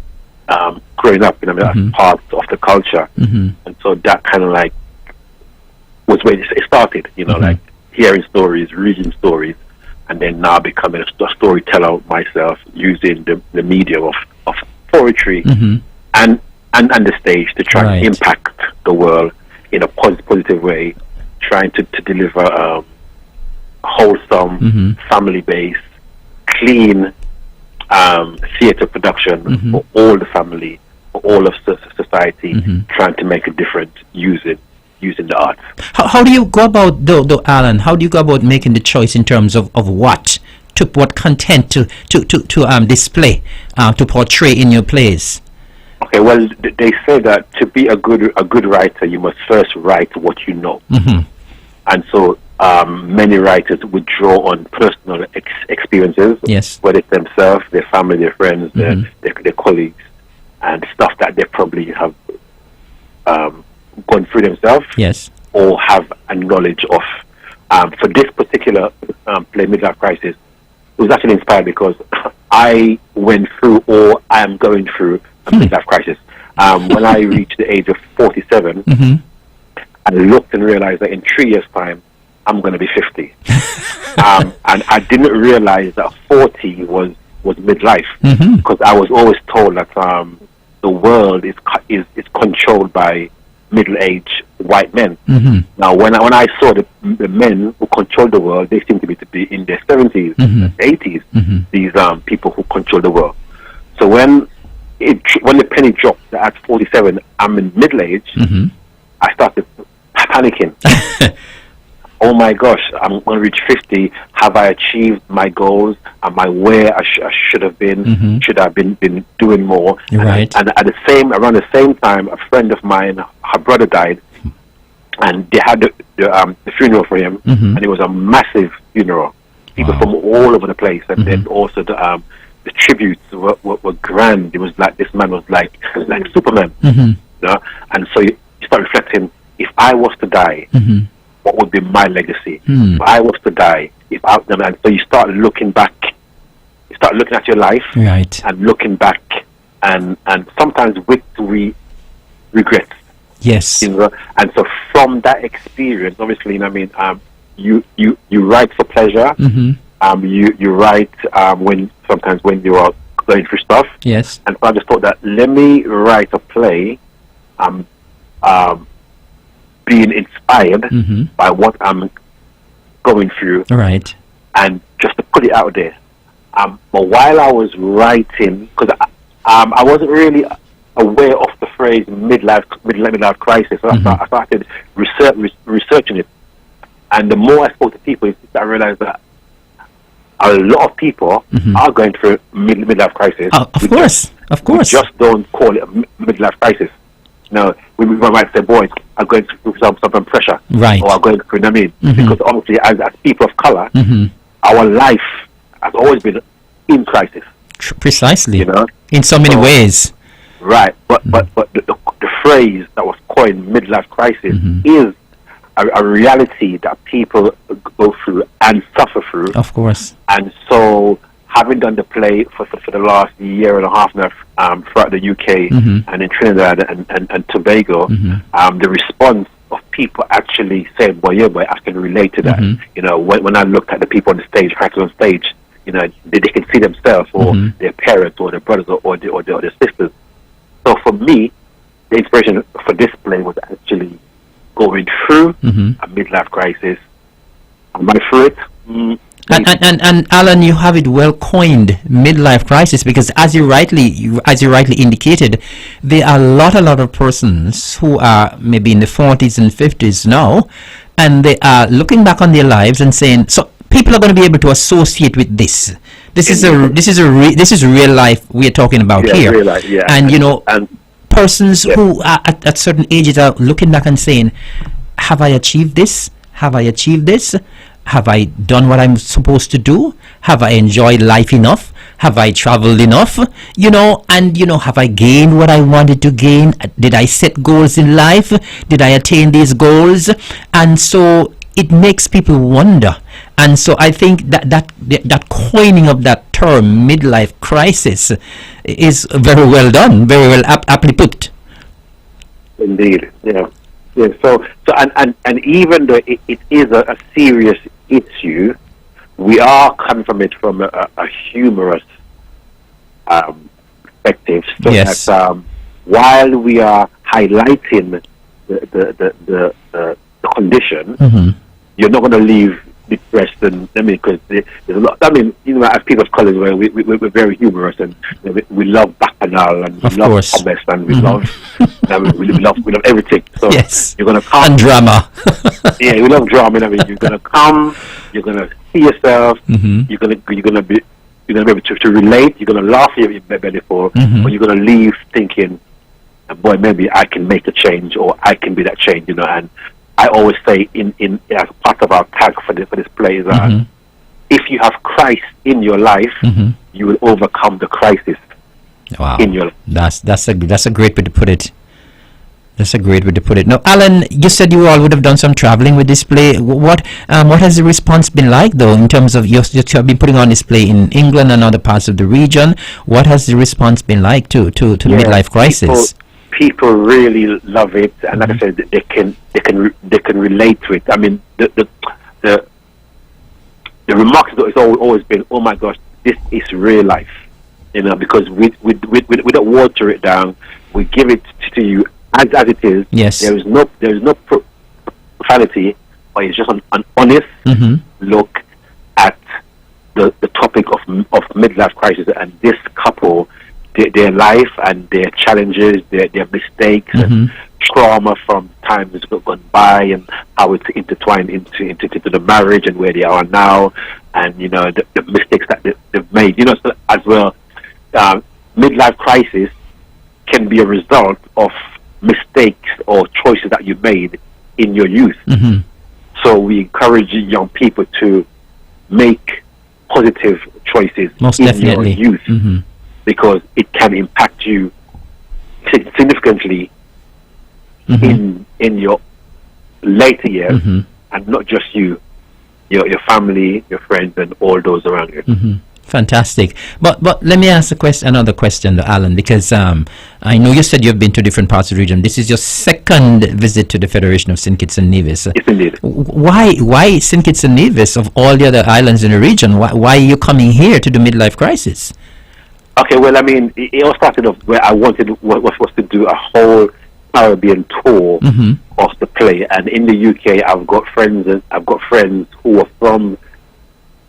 growing up, that's part of the culture. And so that kind of like was where it started, like hearing stories, reading stories, and then now becoming a storyteller myself, using the medium of poetry and the stage to try and impact the world in a positive way, trying to deliver wholesome, family-based, clean theatre production for all the family, for all of society, trying to make a difference using the arts. How do you go about, though, Alan? How do you go about making the choice in terms of what content to display, to portray in your plays? Okay, well, they say that to be a good writer, you must first write what you know, and so many writers would draw on personal experiences, whether it's themselves, their family, their friends, their colleagues, and stuff that they probably have gone through themselves, or have a knowledge of. For this particular play, Midlife Crisis, it was actually inspired because I went through, or I am going through, a midlife crisis. When I reached the age of 47, I looked and realized that in 3 years' time, I'm going to be 50. And I didn't realize that 40 was midlife, because I was always told that the world is controlled by middle-aged white men. Now, when I saw the men who controlled the world, they seemed to be in their 70s, 80s. These people who control the world. So when the penny dropped that at 47, I'm in middle age, I started panicking. Oh my gosh, I'm going to reach 50. Have I achieved my goals? Am I where I should have been? Should I have been doing more? Right. And around the same time, a friend of mine, her brother died, and they had the funeral for him, and it was a massive funeral. People from all over the place, and then also the tributes were grand. It was like this man was like Superman, And so you start reflecting: if I was to die, what would be my legacy? If I was to die, and so you start looking back, you start looking at your life, and looking back, and sometimes with regrets. Yes. And so from that experience, obviously, you write for pleasure. You write sometimes when you are going through stuff. Yes. And so I just thought that let me write a play, being inspired by what I'm going through. Right. And just to put it out there. But while I was writing, because I wasn't really aware of the phrase midlife crisis, so I started researching it. And the more I spoke to people, I realized that a lot of people are going through midlife crisis. Of course. We just don't call it a midlife crisis. No, we might say, boys are going through some pressure, right? Or are going through, because obviously, as people of color, our life has always been in crisis. Precisely, in so many ways. Right, but the phrase that was coined, midlife crisis, is a reality that people go through and suffer through. Of course. And so, having done the play for the last year and a half now throughout the UK and in Trinidad and Tobago, the response of people actually saying, "Well, yeah, but I can relate to that." When I looked at the people on the stage, actors on stage, they can see themselves or their parents or their brothers or their sisters. So for me, the inspiration for this play was actually going through a midlife crisis. Am I through it? And Alan, you have it well coined, midlife crisis, because as you rightly indicated, there are a lot of persons who are maybe in the 40s and 50s now, and they are looking back on their lives and saying, so people are going to be able to associate with this. This is real life we are talking about here. Real life, yeah. And persons who are at certain ages are looking back and saying, have I achieved this? Have I achieved this? Have I done what I'm supposed to do? Have I enjoyed life enough? Have I traveled enough? Have I gained what I wanted to gain? Did I set goals in life? Did I attain these goals? And so it makes people wonder And so I think that coining of that term, midlife crisis, is very well done, very well aptly put. Indeed, yeah. So and even though it is a serious issue, we are coming from it from a humorous perspective. So yes. that while we are highlighting the condition, Mm-hmm. you're not going to leave depressed, and because there's a lot. I mean, as people of colour, we're very humorous, and we love bacchanal, and we Of love course. hummus, and we Mm-hmm. love, we love everything. So Yes. you're going to come. And drama. Yeah, we love drama. I mean, you're going to come. You're going to see yourself. Mm-hmm. You're going to be able to relate. You're going to laugh your belly for, Mm-hmm. but you're going to leave thinking, boy, maybe I can make a change, or I can be that change. And I always say in as part of our tag for this play is that Mm-hmm. if you have Christ in your life, Mm-hmm. you will overcome the crisis Wow. in your life. That's a great way to put it. That's a great way to put it. Now, Alan, you said you all would have done some traveling with this play. What has the response been like, though, in terms of you have been putting on this play in England and other parts of the region? What has the response been like to Midlife Crisis? People really love it, and like I said, they can relate to it. I mean, the remark has always been, "Oh my gosh, this is real life," because we don't water it down. We give it to you as it is. Yes. There is no profanity, but it's just an honest Mm-hmm. look at the topic of midlife crisis, and this couple, their life and their challenges, their mistakes, Mm-hmm. and trauma from times gone by, and how it's intertwined into the marriage and where they are now, and the mistakes that they've made. So as well, midlife crisis can be a result of mistakes or choices that you made in your youth. Mm-hmm. So we encourage young people to make positive choices Most in definitely. your youth, Mm-hmm. because it can impact you significantly Mm-hmm. in your later years, Mm-hmm. and not just you, your family, your friends, and all those around you. Mm-hmm. Fantastic. But let me ask another question, though, Alan, because I know you said you've been to different parts of the region. This is your second visit to the Federation of St. Kitts and Nevis. Yes, indeed. Why St. Kitts and Nevis of all the other islands in the region? Why are you coming here to the midlife crisis? Okay, well, I mean, it all started off where I was to do a whole Caribbean tour Mm-hmm. of the play, and in the UK, I've got friends who are from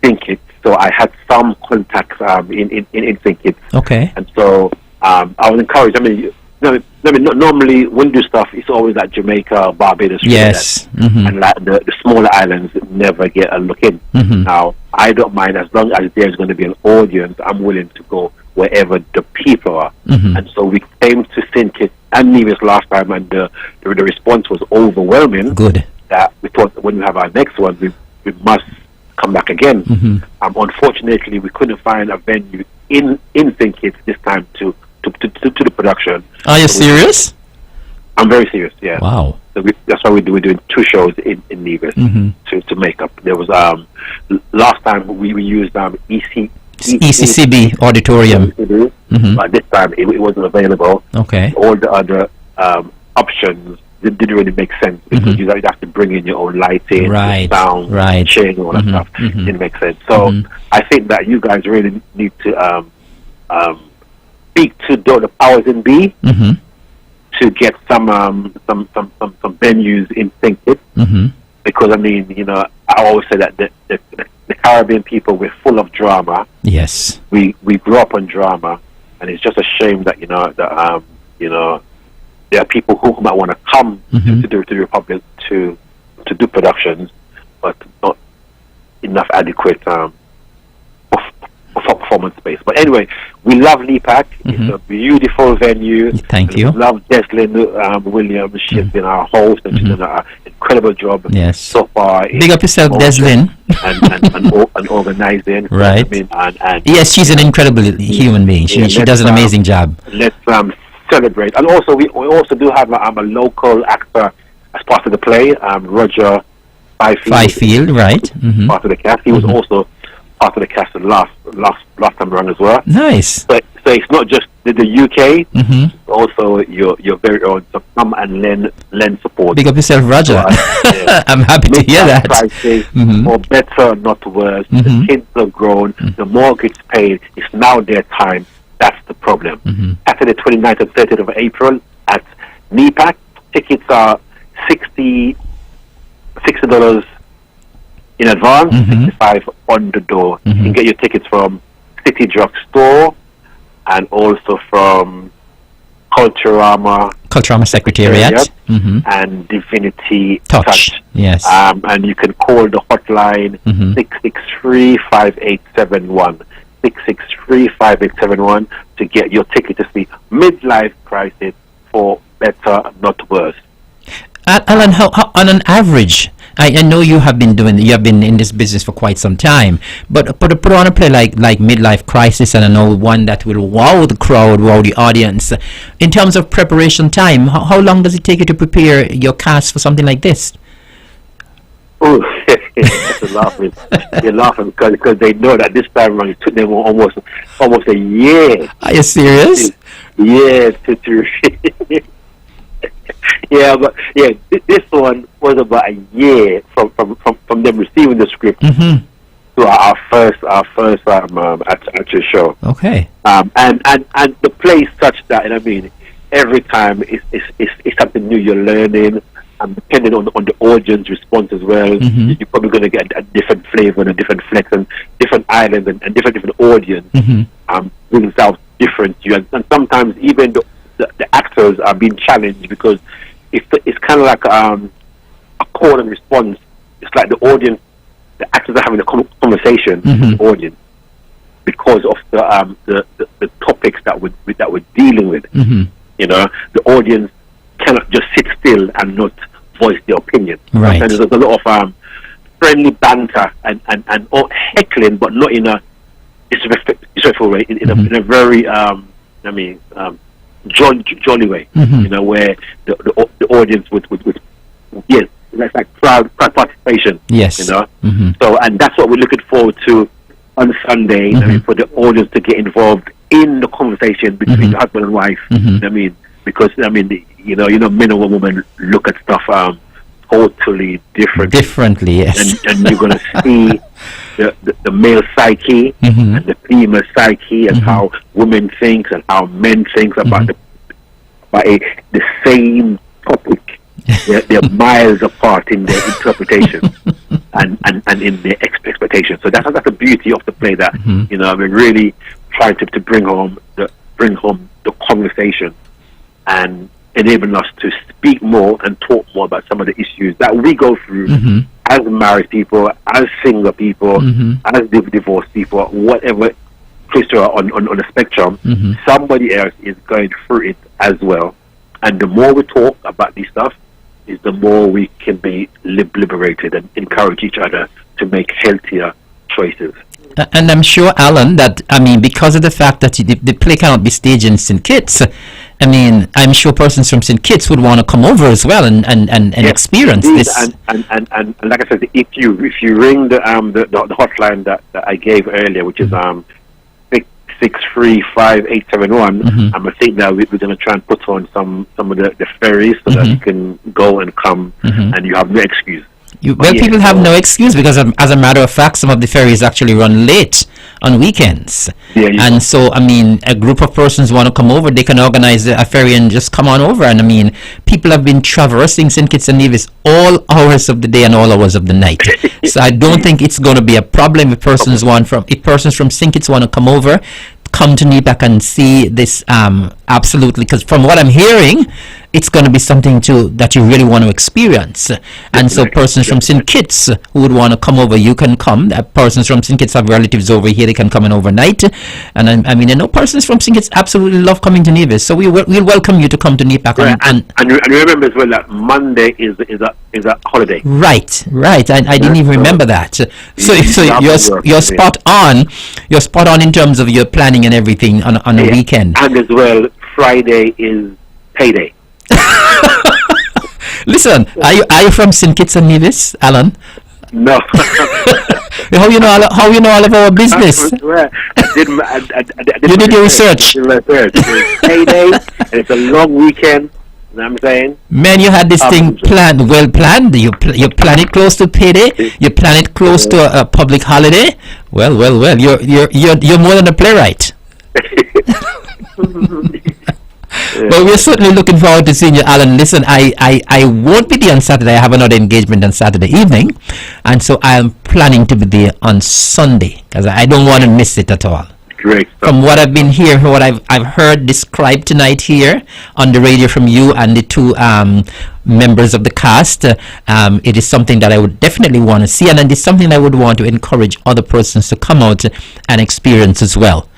St. Kitts, so I had some contacts in St. Kitts, Okay. and so I was encouraged. I mean, normally when you do stuff, it's always like Jamaica, Barbados, Yes. Mm-hmm. and like the smaller islands never get a look in. Mm-hmm. Now, I don't mind, as long as there's going to be an audience. I'm willing to go wherever the people are. Mm-hmm. And so we came to St. Kitts and Nevis last time, and the response was overwhelming. Good. That we thought when we have our next one, we must come back again. Mm-hmm. Unfortunately, we couldn't find a venue in St. Kitts this time to the production. Are you So serious? I'm very serious. Yeah. Wow. So that's why we're doing 2 shows in Nevis Mm-hmm. to make up. There was last time we used ECCB auditorium. Mm-hmm. But this time it wasn't available. Okay. All the other options didn't really make sense, because you have to bring in your own lighting, Right, sound, right. shading, all that Mhm, stuff. mhm. Didn't make sense. So I think that you guys really need to speak to the powers in be Mm-hmm. to get some venues in St. Kitts. Mm-hmm. Because I mean, I always say that the Caribbean people, we're full of drama. Yes. We grew up on drama, and it's just a shame that there are people who might want to come Mhm. to the Republic to do productions, but not enough adequate performance space. But anyway, we love LEPAC. It's a beautiful venue. Thank you. We love Deslyn Williams. She has been our host, and she's done an incredible job Yes. so far. in Big up yourself, promotion Deslyn. and organizing. Right. I mean, and Yes, she's an incredible human being. She Yeah, does an let's, amazing job. Let's celebrate. And also, we also do have a local actor as part of the play, Roger Fifield, right? Mm-hmm. Part of the cast. He was also part of the cast last time around as well. Nice. So it's not just the UK, Mm-hmm. also your very own Tom and Len support. Big up yourself, Roger. Yeah. I'm happy to hear that. Crisis, Mm-hmm. for better, not worse. Mm-hmm. The kids are grown. Mm-hmm. The mortgage paid. It's now their time. That's the problem. Mm-hmm. Saturday 29th and 30th of April at NEPAC. Tickets are $60 in advance, Mm-hmm. $65 on the door. Mm-hmm. You can get your tickets from City Drug Store and also from Culturama Secretariat. Mm-hmm. and Divinity Touch. Yes. And you can call the hotline Mm-hmm. 663-5871. 663-5871 to get your ticket to see Midlife Crisis for better, not worse. Alan, how on an average, I know you have been in this business for quite some time, but put on a play like Midlife Crisis, and I know one that will wow the crowd, wow the audience. In terms of preparation time, how long does it take you to prepare your cast for something like this? Oh, they're laughing because they know that this time around it took them almost a year. Are you serious? Yeah, yeah, but this one was about a year from them receiving the script Mm-hmm. to our first actual show. Okay. And the play is such that, and I mean, every time it's something new you're learning. And depending on the audience response as well, Mm-hmm. you're probably going to get a different flavor and a different flex and different islands and different audience Mm-hmm. brings out different you. And sometimes even the actors are being challenged because it's kind of like a call and response. It's like the audience, the actors are having a conversation Mm-hmm. with the audience because of the topics that we're dealing with. Mm-hmm. You know, the audience cannot just sit still and not voice their opinion. Right. And there's a lot of friendly banter and heckling, but not in a disrespectful way. In a very jolly way. Mm-hmm. You know, where the audience would yes, that's like proud participation. Yes. You know. Mm-hmm. So, and that's what we're looking forward to on Sunday. Mm-hmm. I mean, for the audience to get involved in the conversation between Mm-hmm. the husband and wife. Mm-hmm. I mean, because you know, men and women look at stuff totally Differently, yes. and you're going to see the male psyche Mm-hmm. and the female psyche and Mm-hmm. how women think and how men think about the same topic. They're miles apart in their interpretation and in their expectation. So that's the beauty of the play, that Mm-hmm. you know, we're really trying to bring home the conversation and enabling us to speak more and talk more about some of the issues that we go through Mm-hmm. as married people, as single people, Mm-hmm. as divorced people, whatever place you are on the spectrum. Mm-hmm. Somebody else is going through it as well. And the more we talk about this stuff, is the more we can be liberated and encourage each other to make healthier choices. And I'm sure, Alan, that, I mean, because of the fact that the play cannot be staged in St. Kitts, I mean, I'm sure persons from St. Kitts would want to come over as well and Yes, experience indeed. this. And like I said, if you ring the hotline that I gave earlier, which is 663-5871, Mm-hmm. I think that we're going to try and put on some of the ferries so that Mm-hmm. you can go and come Mm-hmm. and you have no excuse. People have no excuse because, as a matter of fact, some of the ferries actually run late on weekends. Yeah, And so, I mean, a group of persons want to come over, they can organize a ferry and just come on over. And I mean, people have been traversing St. Kitts and Nevis all hours of the day and all hours of the night. So I don't think it's going to be a problem if persons from St. Kitts want to come over, come to NEPAC and see this absolutely, because from what I'm hearing, it's going to be something that you really want to experience. And so persons from St. Kitts who would want to come over, you can come. Persons from St. Kitts have relatives over here, they can come in overnight. And I mean, I know persons from St. Kitts absolutely love coming to Nevis, so we'll welcome you to come to NEPAC. Right. And remember as well that Monday is a holiday. Right. I didn't even remember that. So you're spot on. You're spot on in terms of your planning and everything on a weekend. And as well, Friday is payday. Listen, are you from St. Kitts and Nevis, Alan? No. How you know all of our business? You did your research. It's payday, and it's a long weekend. You know what I'm saying? Man, you had this thing planned, well planned. You plan it close to payday. You plan it close to a public holiday. Well. You're more than a playwright. But we're certainly looking forward to seeing you, Alan. Listen, I won't be there on Saturday. I have another engagement on Saturday evening, and so I am planning to be there on Sunday because I don't want to miss it at all. Great. From what I've been hearing, what I've heard described tonight here on the radio from you and the two members of the cast, it is something that I would definitely want to see, and it is something I would want to encourage other persons to come out and experience as well.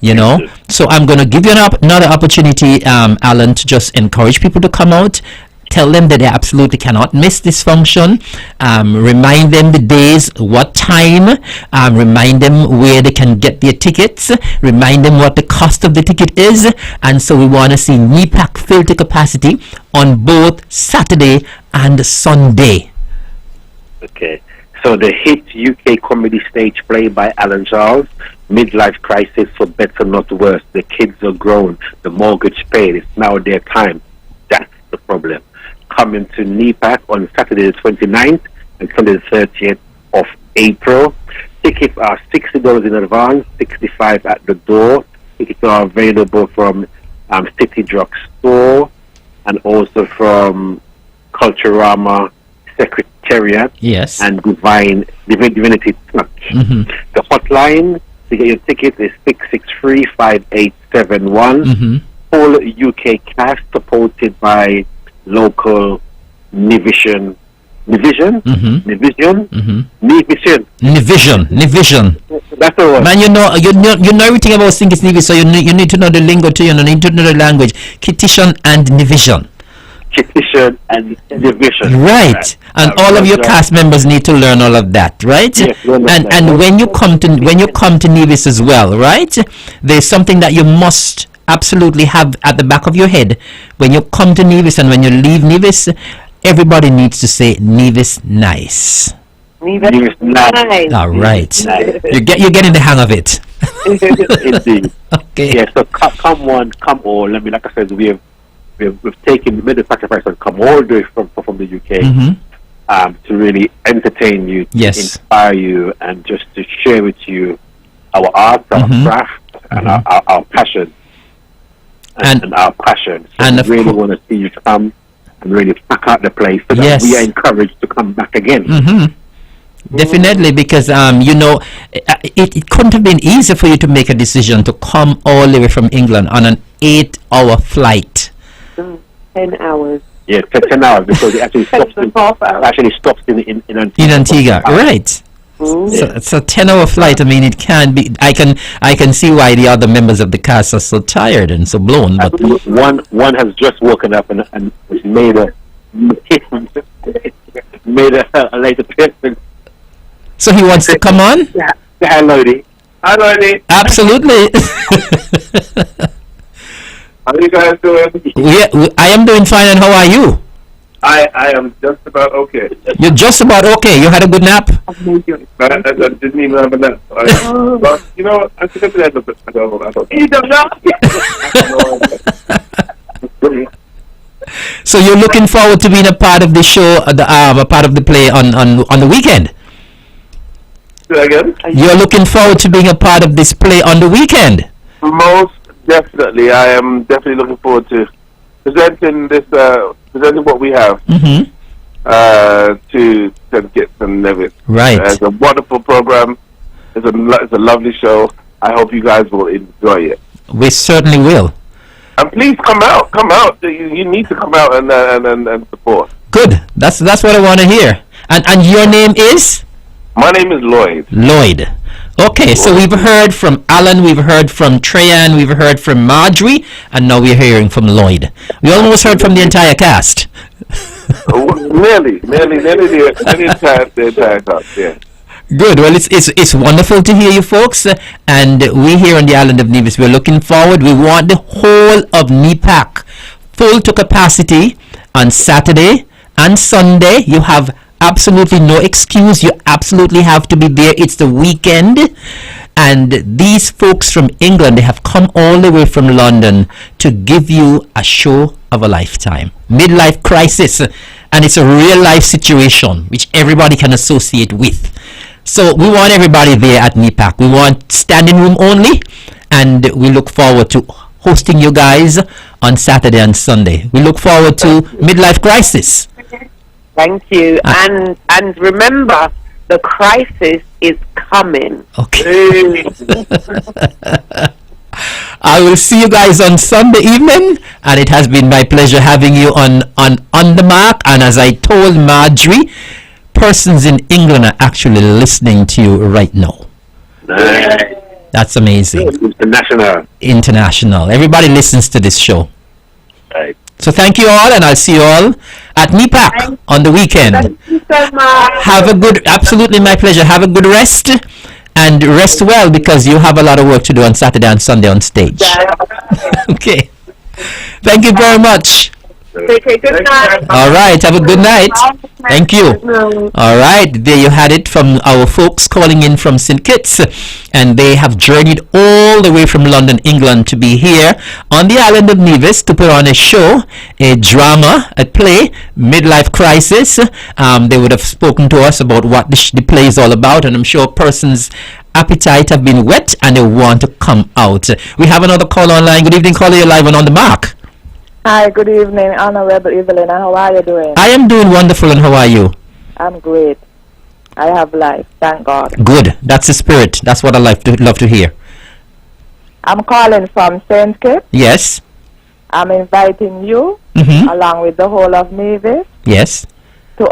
You know, so I'm going to give you another opportunity, Alan, to just encourage people to come out. Tell them that they absolutely cannot miss this function. Remind them the days, what time. Remind them where they can get their tickets. Remind them what the cost of the ticket is. And so we want to see NEPAC fill to capacity on both Saturday and Sunday. Okay. So the hit UK comedy stage play by Alan Charles, Midlife Crisis for Better Not Worse. The kids are grown. The mortgage paid. It's now their time. That's the problem. Coming to NEPAC on Saturday the 29th and Sunday the 30th of April. Tickets are $60 in advance, $65 at the door. Tickets are available from City Drug Store and also from Culturama Secretariat, yes, and Divinity Touch. The hotline to get your tickets is 663-5871. Full UK cast supported by local Nivision. Nivision. That's the one. Man, you know everything about St. Kitts Nevis, so you need to know the lingo too. You need to know the language. Kittition and Nivision. Kittition and Nivision. Right, and all of your cast members need to learn all of that, right? Yes, and when you come to Nevis as well, right? There's something that you must absolutely have at the back of your head when you come to Nevis and when you leave Nevis. Everybody needs to say Nevis nice. Nevis nice. All right, Nice. you're getting the hang of it. Indeed. Okay. Yeah. So come all. I mean, like I said, we've made the sacrifice and come all the way from the UK to really entertain you, to inspire you, and just to share with you our art, our craft, and our passion. And our passion. So and we really want to see you come and really pack out the place so that we are encouraged to come back again. Definitely, because it couldn't have been easy for you to make a decision to come all the way from England on an 8-hour flight. 10 hours. Yeah, 10 hours, because it actually stops in Antigua. Right. So it's a 10-hour flight. I mean, it can be. I can see why the other members of the cast are so tired and so blown. But one has just woken up and made a late appearance. So he wants to come on. Yeah. Hi, Lodi. Hi, Lodi. Absolutely. How are you guys doing? I am doing fine. And how are you? I am just about okay. You're just about okay. You had a good nap? I didn't even have a nap. But, I forgot to have a bit. You don't know? So you're looking forward to being a part of the show, a part of the play on the weekend? Say again? You're looking forward to being a part of this play on the weekend? Most definitely. I am definitely looking forward to presenting what we have to St. Kitts and Nevis. Right. It's a wonderful program. It's a lovely show. I hope you guys will enjoy it. We certainly will. And please come out. Come out. You need to come out and support. Good. That's what I want to hear. And your name is? My name is Lloyd. Lloyd. Okay, so we've heard from Alan, we've heard from Treyan, we've heard from Marjorie, and now we're hearing from Lloyd. We almost heard from the entire cast. Nearly the entire cast, yeah. Good. Well, it's wonderful to hear you folks, and we here on the island of Nevis, we're looking forward. We want the whole of NEPAC full to capacity on Saturday and Sunday. You have absolutely no excuse. You absolutely have to be there. It's the weekend. And these folks from England, they have come all the way from London to give you a show of a lifetime. Midlife crisis. And it's a real life situation which everybody can associate with. So we want everybody there at NEPAC. We want standing room only. And we look forward to hosting you guys on Saturday and Sunday. We look forward to Midlife Crisis. Thank you. And remember, the crisis is coming. Okay. I will see you guys on Sunday evening, and it has been my pleasure having you on the mark. And as I told Marjorie, persons in England are actually listening to you right now. Nice. That's amazing. International. Everybody listens to this show. Right. So thank you all, and I'll see you all at NEPAC on the weekend. Thank you so much. Have a good, absolutely my pleasure. Have a good rest, and rest well, because you have a lot of work to do on Saturday and Sunday on stage. Okay. Thank you very much. Okay, good night. All right. Have a good night. Thank you. All right. There you had it from our folks calling in from St. Kitts. And they have journeyed all the way from London, England to be here on the island of Nevis to put on a show, a drama, a play, Midlife Crisis. They would have spoken to us about what the play is all about. And I'm sure persons' appetite have been whet and they want to come out. We have another call online. Good evening, caller. You're live and on the mark. Hi, good evening, Honorable Evelyn. How are you doing? I am doing wonderful, and how are you? I'm great. I have life, thank God. Good. That's the spirit. That's what I love to hear. I'm calling from St. Kitts. Yes. I'm inviting you, along with the whole of Nevis, yes, to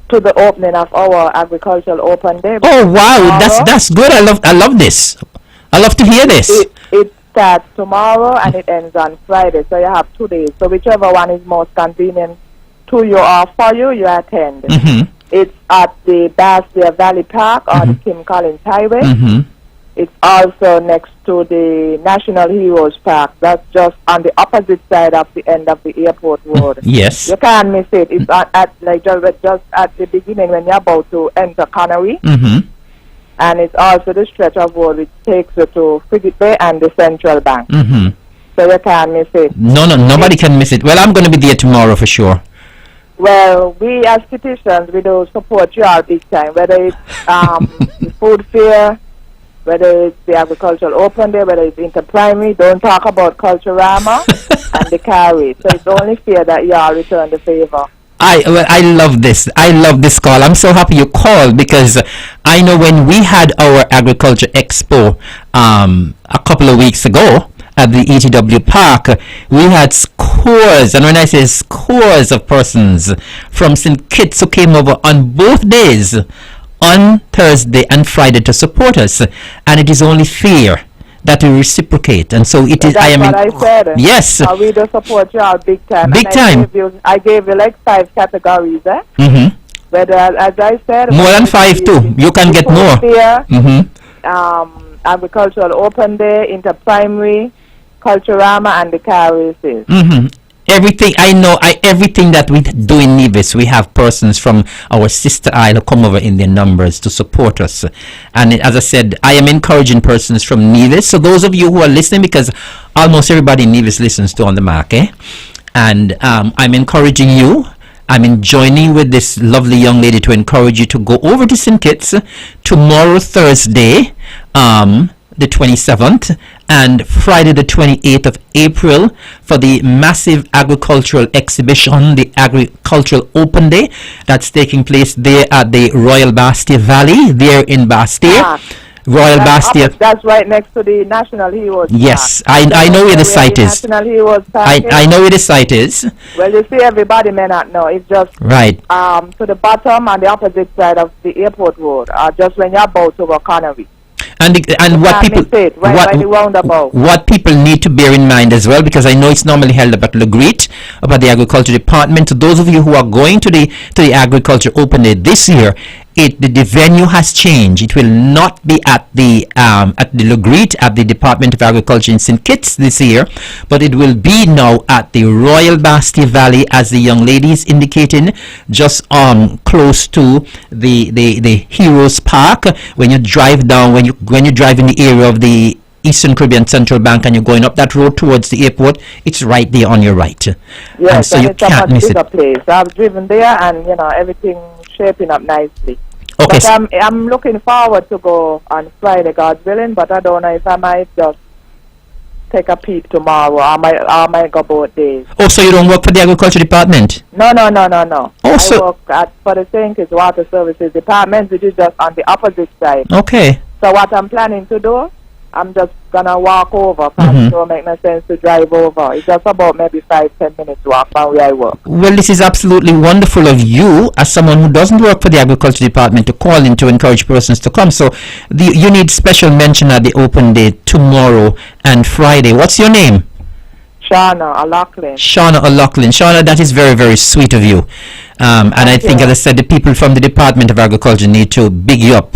the opening of our agricultural open day. Oh wow, tomorrow. that's good. I love this. I love to hear this. It starts tomorrow and it ends on Friday, so you have 2 days. So whichever one is most convenient to you or for you, you attend. It's at the Bastia Valley Park or the Kim Collins Highway. It's also next to the National Heroes Park. That's just on the opposite side of the end of the airport road. Yes. You can't miss it. It's just at the beginning when you're about to enter Connery. And it's also the stretch of road which takes you to Frigate Bay and the Central Bank. So you can't miss it. No, nobody can miss it. Well, I'm going to be there tomorrow for sure. Well, we as citizens, we do support you all big time, whether it's the food fair, whether it's the agricultural open day, whether it's inter-primary. Don't talk about Culturama and the carry. So it's only fair that you all return the favor. I love this. I love this call. I'm so happy you called, because I know when we had our agriculture expo a couple of weeks ago at the ETW Park, we had scores, and when I say scores of persons from St. Kitts who came over on both days, on Thursday and Friday, to support us, and it is only fair that we reciprocate. And so it is. That's what I said. Yes. We do support you all big time. Big time. I gave you like 5 categories, Whether, as I said, more than 5 too. You can get more. Fair, agricultural open day, inter-primary, Culturama, and the car races. Everything I know, everything that we do in Nevis, we have persons from our sister isle who come over in their numbers to support us. And as I said, I am encouraging persons from Nevis. So those of you who are listening, because almost everybody in Nevis listens to On the Mark, and I'm encouraging you. I'm joining with this lovely young lady to encourage you to go over to St. Kitts tomorrow, Thursday, the 27th, and Friday the 28th of April for the massive agricultural exhibition, the Agricultural Open Day, that's taking place there at the Royal Bastia Valley, there in Bastia. Royal Bastia. That's right next to the National Heroes Park. Yes, I know where the site is. National Heroes Park I know where the site is. Well, you see, everybody may not know. It's just right to the bottom and the opposite side of the airport road, just when you're about over Connery. And what people need to bear in mind as well, because I know it's normally held up at Legreat, up at the agriculture department. So those of you who are going to the agriculture open day this year, the venue has changed. It will not be at the Lagreet at the Department of Agriculture in St. Kitts this year, but it will be now at the Royal Basti Valley, as the young lady is indicating, just close to the Heroes Park. When you drive down, when you drive in the area of the Eastern Caribbean Central Bank and you're going up that road towards the airport, it's right there on your right. Yes, so you it's a can't much miss bigger it. place. I've driven there, and everything shaping up nicely. Okay. But I'm looking forward to go on Friday, God willing. But I don't know if I might just take a peep tomorrow. I might go both days. Oh, so you don't work for the Agriculture Department? No. Oh, I work for the St. Kitts Water Services Department, which is just on the opposite side. Okay. So what I'm planning to do, I'm just gonna walk over, because it don't make no sense to drive over. It's just about maybe 5-10 minutes walk from where I work. Well, this is absolutely wonderful of you, as someone who doesn't work for the Agriculture Department, to call in to encourage persons to come. So you need special mention at the open day tomorrow and Friday. What's your name? Shauna O'Loughlin. Shauna O'Loughlin. Shauna, that is very, very sweet of you. And I think, as I said, the people from the Department of Agriculture need to big you up.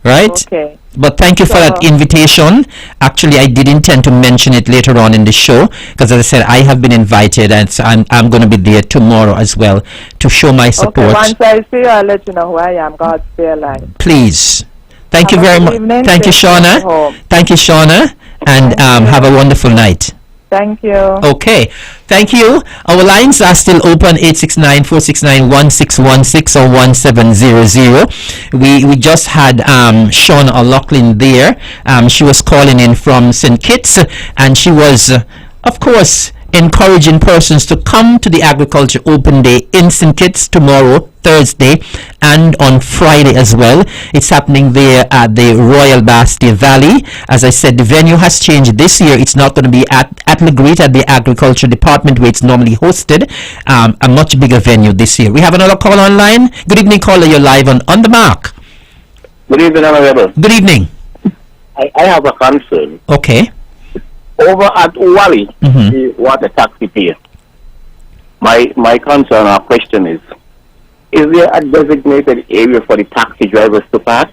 Right? Okay. But thank you for that invitation. Actually, I did intend to mention it later on in the show, because, as I said, I have been invited, and so I'm going to be there tomorrow as well to show my support. Okay, once I see you, I'll let you know who I am. God stay alive. Please. Thank you very much. Thank you, Shauna. Thank you, Shauna. And have a wonderful night. Thank you. Okay. Thank you. Our lines are still open, 869-469-1616 or 1700. We just had Shauna O'Loughlin there. She was calling in from St. Kitts, and she was, of course, encouraging persons to come to the Agriculture Open Day in St. Kitts tomorrow, Thursday, and on Friday as well. It's happening there at the Royal Basti Valley. As I said, the venue has changed this year. It's not going to be at Lagreet at the Agriculture Department, where it's normally hosted. A much bigger venue this year. We have another call online. Good evening, caller. You're live on the mark. Good evening, Honorable. Good evening. I have a concern. Okay. Over at Uwali, the water taxi pay. My concern or question is there a designated area for the taxi drivers to pass?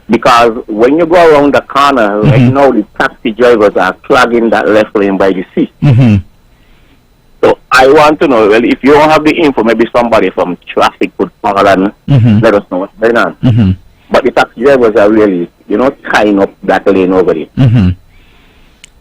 Because when you go around the corner, right now the taxi drivers are clogging that left lane by the sea. So I want to know, well, if you don't have the info, maybe somebody from traffic could call and let us know what's going on. But the taxi drivers are really, tying up that lane over there.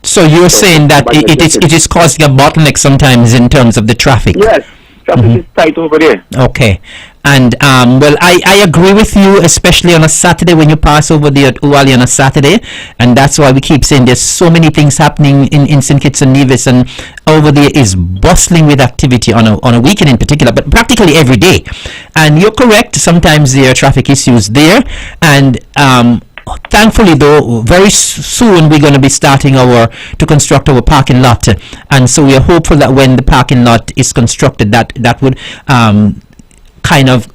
So you're saying that it is causing a bottleneck sometimes in terms of the traffic? Yes, traffic is tight over there. Okay. And, well, I agree with you, especially on a Saturday when you pass over there at Uwali on a Saturday. And that's why we keep saying there's so many things happening in St. Kitts and Nevis, and over there is bustling with activity on a weekend in particular, but practically every day. And you're correct, sometimes there are traffic issues there. And, thankfully, though, very soon we're going to be starting to construct our parking lot, and so we are hopeful that when the parking lot is constructed, that would kind of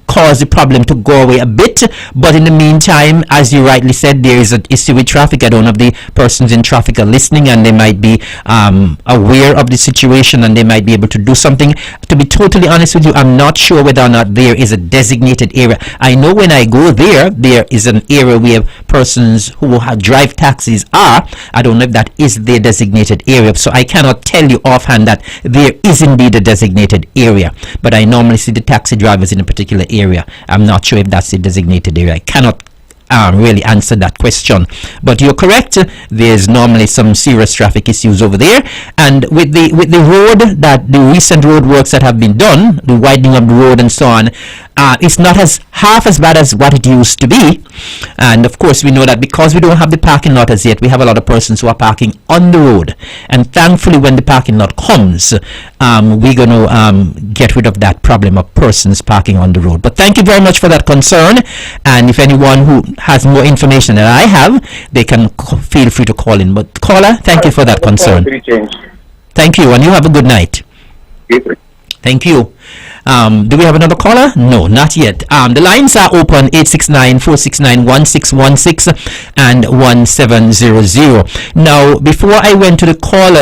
cause the problem to go away a bit. But in the meantime, as you rightly said, there is an issue with traffic. I don't know if the persons in traffic are listening, and they might be aware of the situation, and they might be able to do something. To be totally honest with you, I'm not sure whether or not there is a designated area. I know when I go there is an area where persons who drive taxis are. I don't know if that is their designated area, so I cannot tell you offhand that there is indeed a designated area. But I normally see the taxi drivers in a particular area. I'm not sure if that's the designated area. I cannot really answer that question, but you're correct. There's normally some serious traffic issues over there, and with the road, that the recent road works that have been done, the widening of the road and so on, it's not half as bad as what it used to be. And of course, we know that because we don't have the parking lot as yet, we have a lot of persons who are parking on the road, and thankfully when the parking lot comes, we're going to get rid of that problem of persons parking on the road. But thank you very much for that concern, and if anyone who has more information than I have, they can feel free to call in. But caller, thank you for that concern. Thank you, and you have a good night. Thank you. Do we have another caller? No, not yet. The lines are open 869-469-1616 and 1700. Now, before I went to the caller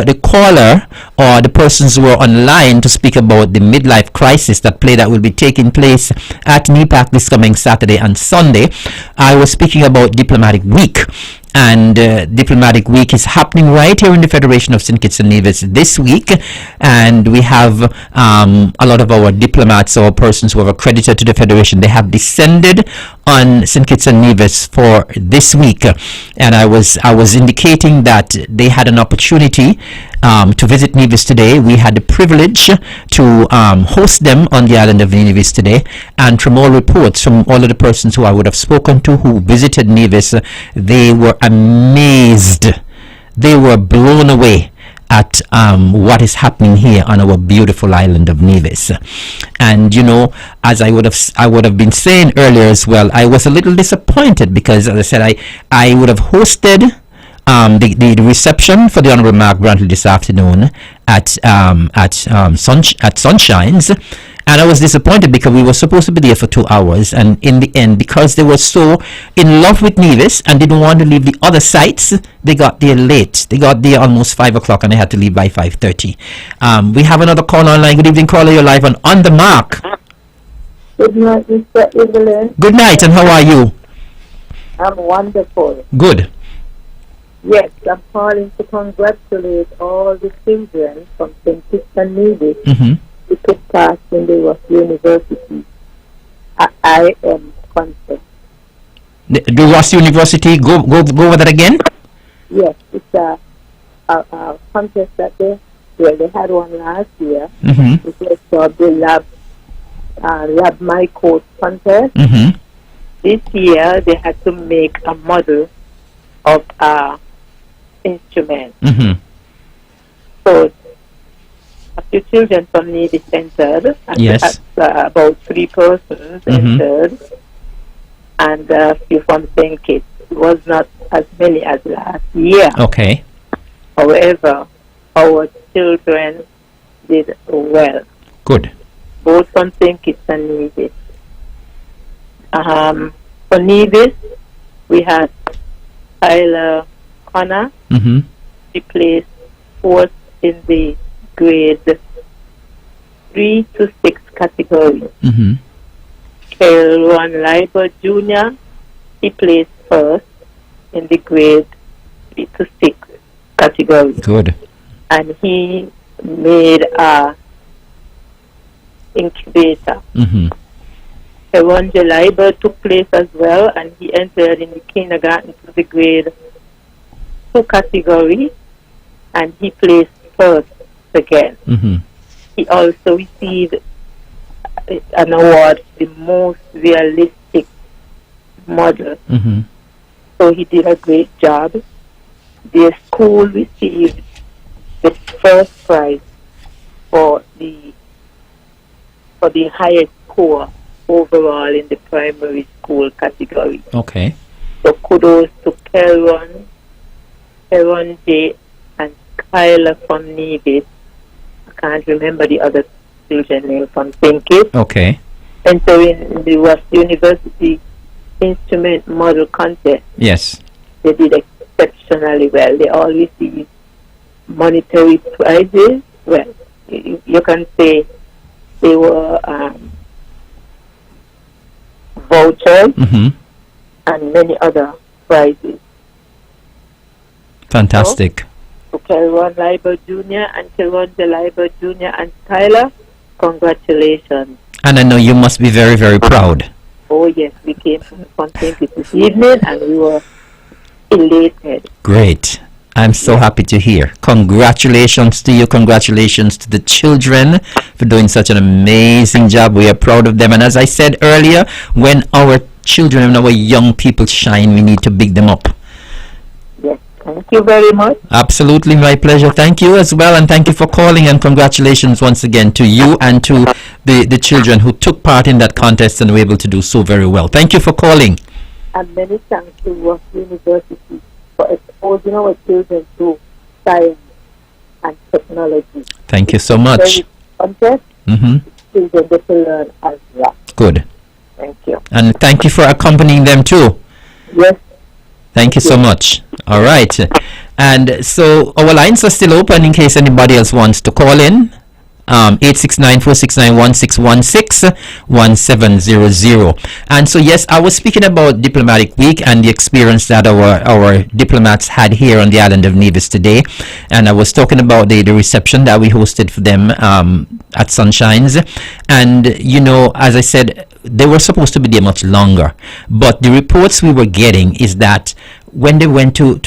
or the persons who were online to speak about the midlife crisis that will be taking place at NEPAC this coming Saturday and Sunday, I was speaking about Diplomatic Week. And Diplomatic Week is happening right here in the Federation of St. Kitts and Nevis this week, and we have a lot of our diplomats or persons who are accredited to the Federation. They have descended on St. Kitts and Nevis for this week, and I was indicating that they had an opportunity to visit Nevis today. We had the privilege to host them on the island of Nevis today, and from all reports from all of the persons who I would have spoken to who visited Nevis, they were amazed. They were blown away at what is happening here on our beautiful island of Nevis. And you know, as I would have been saying earlier as well, I was a little disappointed because, as I said, I would have hosted the reception for the Honorable Mark Brantley this afternoon at Sunshine's, and I was disappointed because we were supposed to be there for 2 hours, and in the end, because they were so in love with Nevis and didn't want to leave the other sites, they got there late. They got there almost 5 o'clock and they had to leave by 5:30. We have another call online. Good evening, caller. You're live on the Mark. Good night, Mr. Evelyn. Good night, and how are you? I'm wonderful. Good. Yes, I'm calling to congratulate all the children from St. Kitts and Nevis who took part in the Ross University IM contest. The Ross University, go over that again? Yes, it's a contest that they had one last year. It was called the Lab My Code contest. This year they had to make a model of instrument. So a few children from Nevis entered, and yes, about 3 persons entered, and a few from St. Kitts. It was not as many as last year. Okay. However, our children did well. Good. Both from St. Kitts and Nevis. For Nevis, we had Tyler Connor. She placed 4th in the grade 3 to 6 category. Kelron Leiber Jr., he placed 1st in the grade 3 to 6 category. Good. And he made a incubator. Keron Leiber took place as well, and he entered in the kindergarten to the grade 2 category, and he placed 1st again. He also received an award for the most realistic model. So he did a great job. The school received the 1st prize for the highest score overall in the primary school category. Okay. So kudos to Keron J, and Kyla from Nevis. I can't remember the other children name from St. Kitts. Okay. Entering the Ross University Instrument Model Contest. Yes. They did exceptionally well. They all received monetary prizes. Well, you can say they were vouchers and many other prizes. Fantastic. So Keron Leiber Jr. and Keron Leiber Jr. and Tyler, congratulations. And I know you must be very, very proud. Oh yes, we came from St. Kitts this evening and we were elated. Great. I'm so happy to hear. Congratulations to you. Congratulations to the children for doing such an amazing job. We are proud of them. And as I said earlier, when our children and our young people shine, we need to big them up. Yes. Thank you very much. Absolutely, my pleasure. Thank you as well, and thank you for calling, and congratulations once again to you and to the children who took part in that contest and were able to do so very well. Thank you for calling. And many thanks to Ross University for exposing our children to science and technology. Thank you so much. Contest, children get to learn as well. Good. Thank you. And thank you for accompanying them too. Yes. Thank you so much. All right. And so our lines are still open in case anybody else wants to call in. 869-469-1616-1700. And so yes, I was speaking about Diplomatic Week and the experience that our diplomats had here on the island of Nevis today, and I was talking about the reception that we hosted for them at Sunshines. And you know, as I said, they were supposed to be there much longer, but the reports we were getting is that when they went to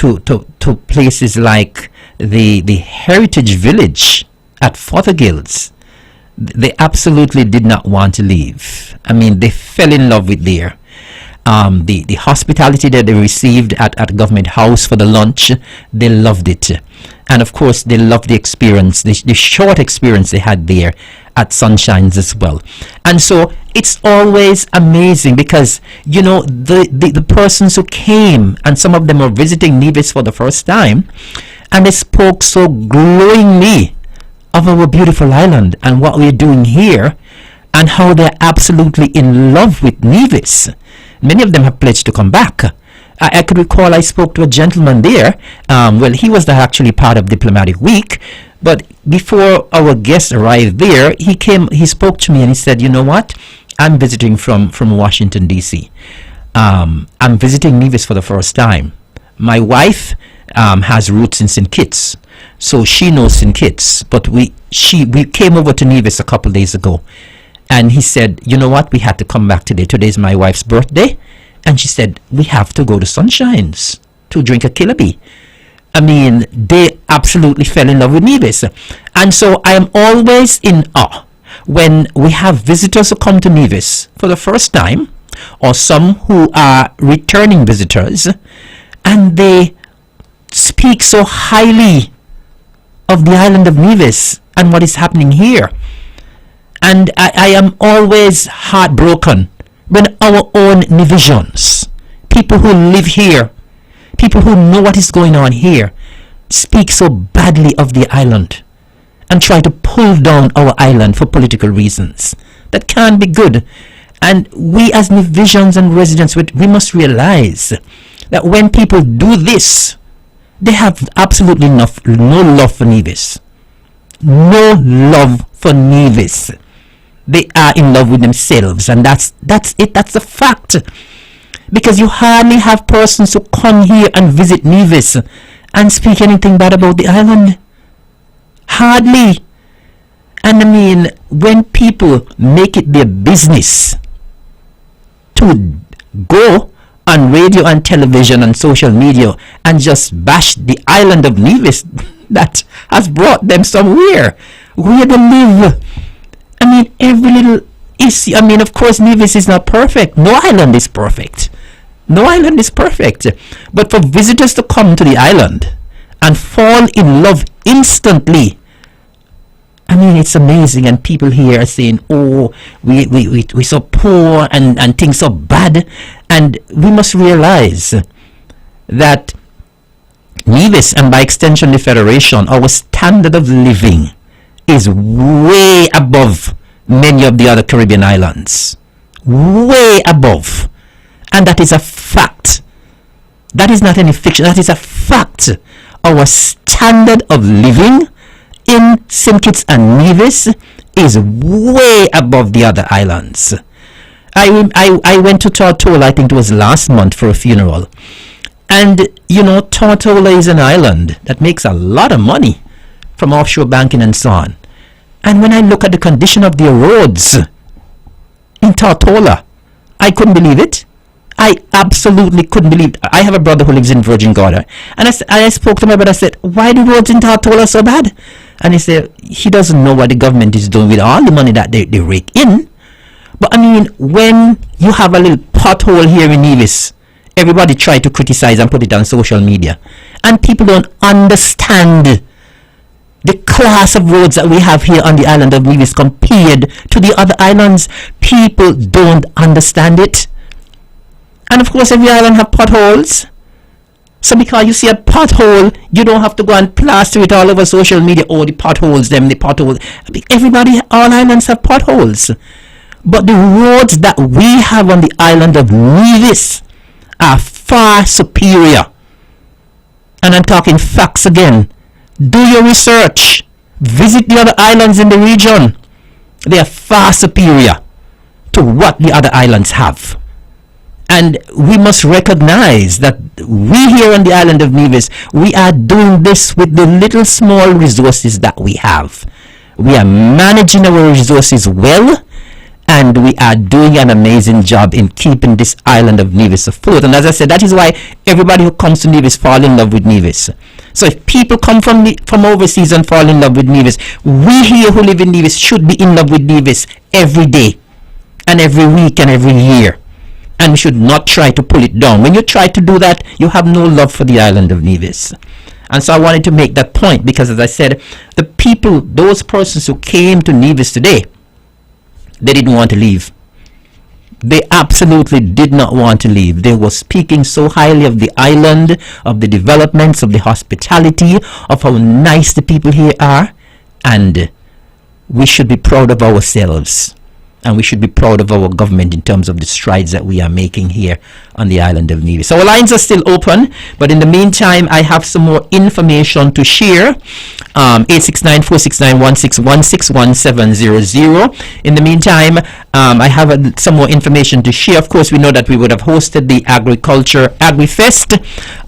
places like the Heritage Village at Fothergills, they absolutely did not want to leave. I mean, they fell in love with there. The hospitality that they received at Government House for the lunch, they loved it. And of course, they loved the experience, the short experience they had there at Sunshines as well. And so it's always amazing because, you know, the persons who came, and some of them are visiting Nevis for the first time, and they spoke so glowingly of our beautiful island and what we're doing here, and how they're absolutely in love with Nevis. Many of them have pledged to come back. I could recall I spoke to a gentleman there. Well, he was not actually part of Diplomatic Week, but before our guests arrived there, he spoke to me and he said, you know what? I'm visiting from Washington, D.C. I'm visiting Nevis for the first time. My wife has roots in St. Kitts, so she knows St. Kitts, but we came over to Nevis a couple days ago, and he said, you know what, we had to come back today. Today's my wife's birthday, and she said, we have to go to Sunshines to drink a Killaby. I mean, they absolutely fell in love with Nevis. And so I am always in awe when we have visitors who come to Nevis for the first time, or some who are returning visitors, and they speak so highly of the island of Nevis and what is happening here. And I am always heartbroken when our own Nevisians, people who live here, people who know what is going on here, speak so badly of the island and try to pull down our island for political reasons. That can't be good. And we as Nevisians and residents, we must realize that when people do this, they have absolutely no love for Nevis. No love for Nevis. They are in love with themselves, and that's it. That's a fact. Because you hardly have persons who come here and visit Nevis and speak anything bad about the island. Hardly. And I mean, when people make it their business to go on radio and television and social media and just bash the island of Nevis that has brought them somewhere where they live. I mean, every little issue. I mean, of course, Nevis is not perfect. No island is perfect. No island is perfect. But for visitors to come to the island and fall in love instantly, I mean, it's amazing. And people here are saying, oh, we're so poor and things so bad. And we must realize that Nevis, and by extension the Federation, our standard of living is way above many of the other Caribbean islands. Way above. And that is a fact. That is not any fiction. That is a fact. Our standard of living in St. Kitts and Nevis is way above the other islands. I went to Tortola, I think it was last month, for a funeral. And, you know, Tortola is an island that makes a lot of money from offshore banking and so on. And when I look at the condition of their roads in Tortola, I couldn't believe it. I absolutely couldn't believe it. I have a brother who lives in Virgin Gorda. And I spoke to my brother. I said, why the roads in Tortola so bad? And he said, he doesn't know what the government is doing with all the money that they rake in. But I mean, when you have a little pothole here in Nevis, everybody try to criticize and put it on social media. And people don't understand the class of roads that we have here on the island of Nevis compared to the other islands. People don't understand it. And of course, every island have potholes. So because you see a pothole, you don't have to go and plaster it all over social media. Oh, the potholes, the potholes. Everybody, all islands have potholes. But the roads that we have on the island of Nevis are far superior. And I'm talking facts again. Do your research. Visit the other islands in the region. They are far superior to what the other islands have. And we must recognize that we here on the island of Nevis, we are doing this with the little small resources that we have. We are managing our resources well, and we are doing an amazing job in keeping this island of Nevis afloat. And as I said, that is why everybody who comes to Nevis fall in love with Nevis. So if people come from overseas and fall in love with Nevis, we here who live in Nevis should be in love with Nevis every day and every week and every year. And we should not try to pull it down. When you try to do that, you have no love for the island of Nevis. And so I wanted to make that point because, as I said, the people, those persons who came to Nevis today, they didn't want to leave. They absolutely did not want to leave. They were speaking so highly of the island, of the developments, of the hospitality, of how nice the people here are. And we should be proud of ourselves. And we should be proud of our government in terms of the strides that we are making here on the island of Nevis. Our lines are still open, but in the meantime, I have some more information to share. 869-469-1616-1700. In the meantime, I have some more information to share. Of course, we know that we would have hosted the Agriculture AgriFest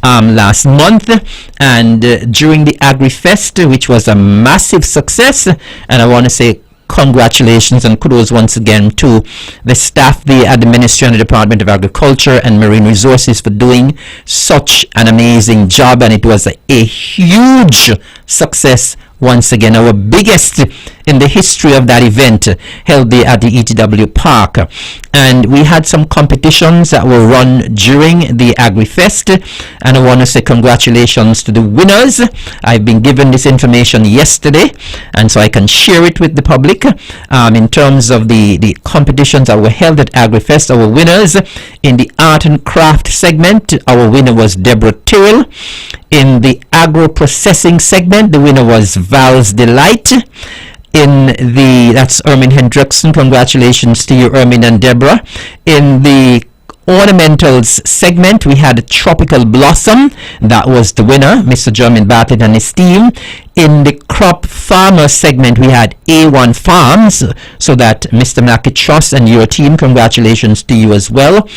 last month, and during the AgriFest, which was a massive success, and I want to say congratulations and kudos once again to the staff there at the Ministry and the Department of Agriculture and Marine Resources for doing such an amazing job, and it was a huge success once again, our biggest in the history of that event held there at the ETW Park. And we had some competitions that were run during the AgriFest, and I want to say congratulations to the winners. I've been given this information yesterday, and so I can share it with the public. In terms of the competitions that were held at AgriFest, our winners in the art and craft segment, our winner was Deborah Tyrrell. In the agro-processing segment, the winner was Val's Delight. That's Ermin Hendrickson. Congratulations to you, Ermin and Deborah. In the ornamentals segment, we had Tropical Blossom. That was the winner, Mr. Jermaine Bartlett and his team. In the crop farmer segment, we had A1 Farms. So that Mr. Mackey Trust and your team, congratulations to you as well.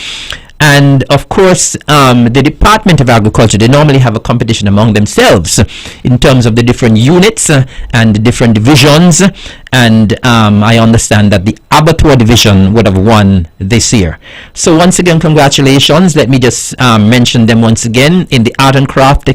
And of course, the Department of Agriculture, they normally have a competition among themselves in terms of the different units and the different divisions. And I understand that the abattoir division would have won this year. So once again, congratulations. Let me just mention them once again. In the art and craft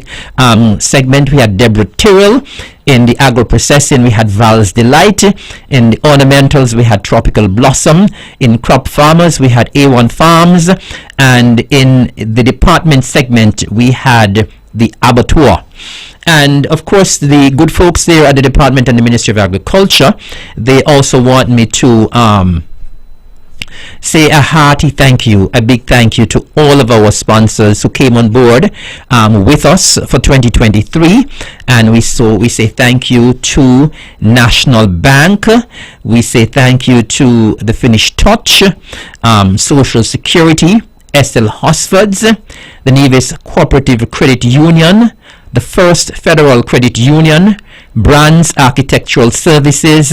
segment, we had Deborah Tyrrell. In the agro-processing, we had Val's Delight. In the ornamentals, we had Tropical Blossom. In crop farmers, we had A1 Farms. And in the department segment, we had the abattoir. And of course, the good folks there at the department and the Ministry of Agriculture, they also want me to say a hearty thank you, a big thank you to all of our sponsors who came on board with us for 2023. And we say thank you to National Bank. We say thank you to the Finnish Touch, Social Security, SL Hosfords, the Nevis Cooperative Credit Union, the First Federal Credit Union, Brands Architectural Services,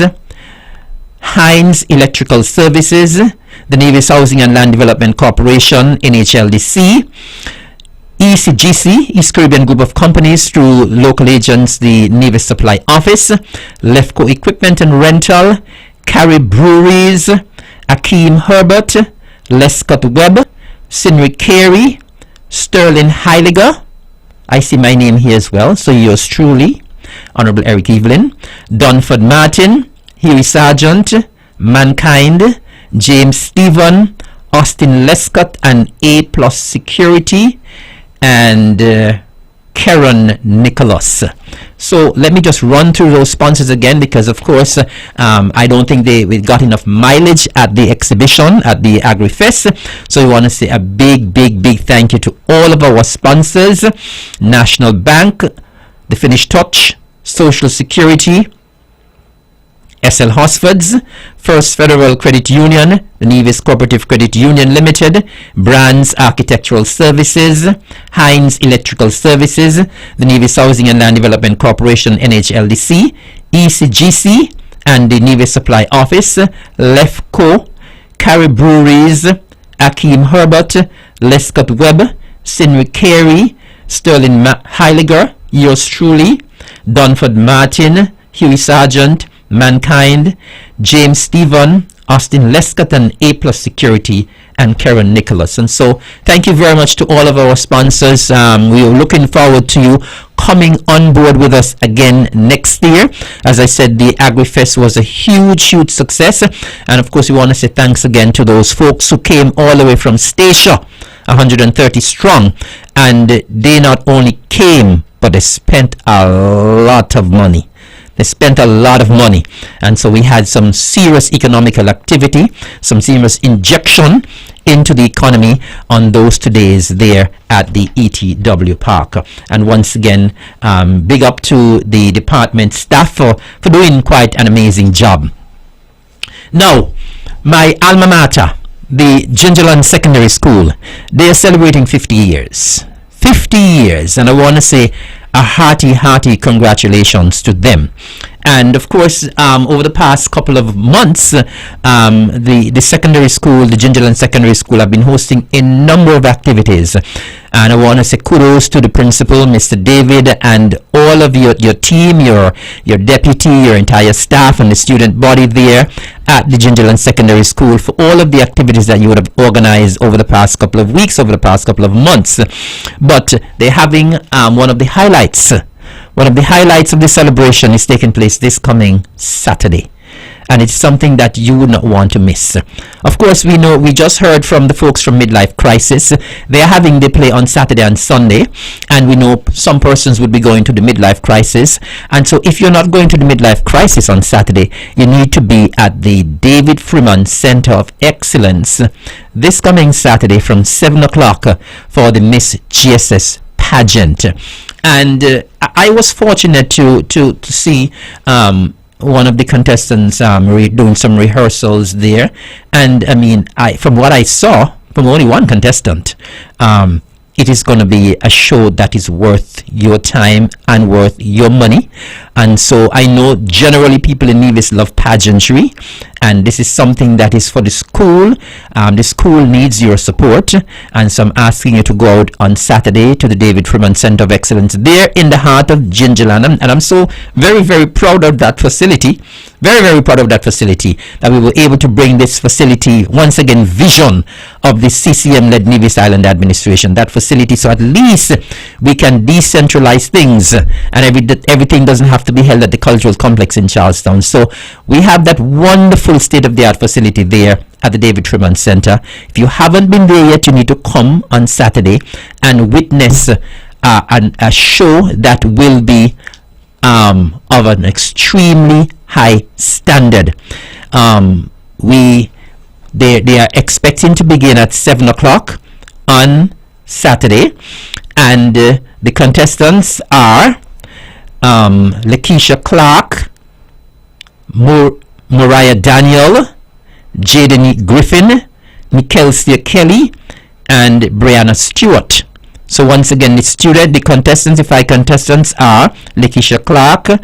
Hines Electrical Services, the Nevis Housing and Land Development Corporation, NHLDC, ECGC, East Caribbean Group of Companies through local agents, the Nevis Supply Office, Lefco Equipment and Rental, Carrie Breweries, Akeem Herbert, Lescott Webb, Sinrick Carey, Sterling Heiliger, I see my name here as well, so yours truly, Honorable Eric Evelyn, Dunford Martin, Huey Sargent, Mankind, James Stephen, Austin Lescott, and A Plus Security, and Karen Nicholas. So let me just run through those sponsors again, because of course I don't think we got enough mileage at the exhibition at the AgriFest. So we want to say a big thank you to all of our sponsors: National Bank, the Finnish Touch, Social Security, SL Hosfords, First Federal Credit Union, the Nevis Cooperative Credit Union Limited, Brands Architectural Services, Heinz Electrical Services, the Nevis Housing and Land Development Corporation NHLDC, ECGC, and the Nevis Supply Office, Lefco, Carey Breweries, Akeem Herbert, Lescott Webb, Sinri Carey, Sterling Heiliger, yours truly, Dunford Martin, Huey Sargent, Mankind, James Stephen, Austin Lescott, and A Plus Security, and Karen Nicholas. And so thank you very much to all of our sponsors. We are looking forward to you coming on board with us again next year. As I said, the AgriFest was a huge success, and of course we want to say thanks again to those folks who came all the way from Stacia, 130 strong, and they not only came, but they spent a lot of money. They spent a lot of money, and so we had some serious economical activity, some serious injection into the economy on those 2 days there at the ETW Park. And once again, big up to the department staff for doing quite an amazing job. Now, my alma mater, the Gingerland Secondary School, they are celebrating 50 years. 50 years, and I want to say a hearty congratulations to them. And of course, over the past couple of months, the secondary school, the Gingerland Secondary School, have been hosting a number of activities. And I want to say kudos to the principal, Mr. David, and all of your team, your deputy, your entire staff, and the student body there at the Gingerland Secondary School for all of the activities that you would have organized over the past couple of weeks, over the past couple of months. But they're having one of the highlights. One of the highlights of the celebration is taking place this coming Saturday, and it's something that you would not want to miss. Of course, we just heard from the folks from Midlife Crisis. They are having the play on Saturday and Sunday, and we know some persons would be going to the Midlife Crisis. And so if you're not going to the Midlife Crisis on Saturday, you need to be at the David Freeman Center of Excellence this coming Saturday from 7 o'clock for the Miss GSS pageant. And I was fortunate to see one of the contestants doing some rehearsals there. And I mean, from what I saw from only one contestant, it is going to be a show that is worth your time and worth your money. And so I know generally people in Nevis love pageantry, and this is something that is for the school. The school needs your support, and so I'm asking you to go out on Saturday to the David Freeman Center of Excellence there in the heart of Gingerland. And I'm so very proud of that facility, very proud of that facility, that we were able to bring this facility, once again, vision of the CCM-led Nevis Island administration, that facility, so at least we can decentralize things and everything doesn't have to be held at the cultural complex in Charlestown. So we have that wonderful state-of-the-art facility there at the David Freeman Center. If you haven't been there yet, you need to come on Saturday and witness a show that will be of an extremely high standard. They are expecting to begin at 7 o'clock on Saturday, and the contestants are Lakeisha Clark, Mariah Daniel, Jaden Griffin, Nikelsia Kelly, and Brianna Stewart. So once again, the contestants, the 5 contestants are Lakeisha Clark,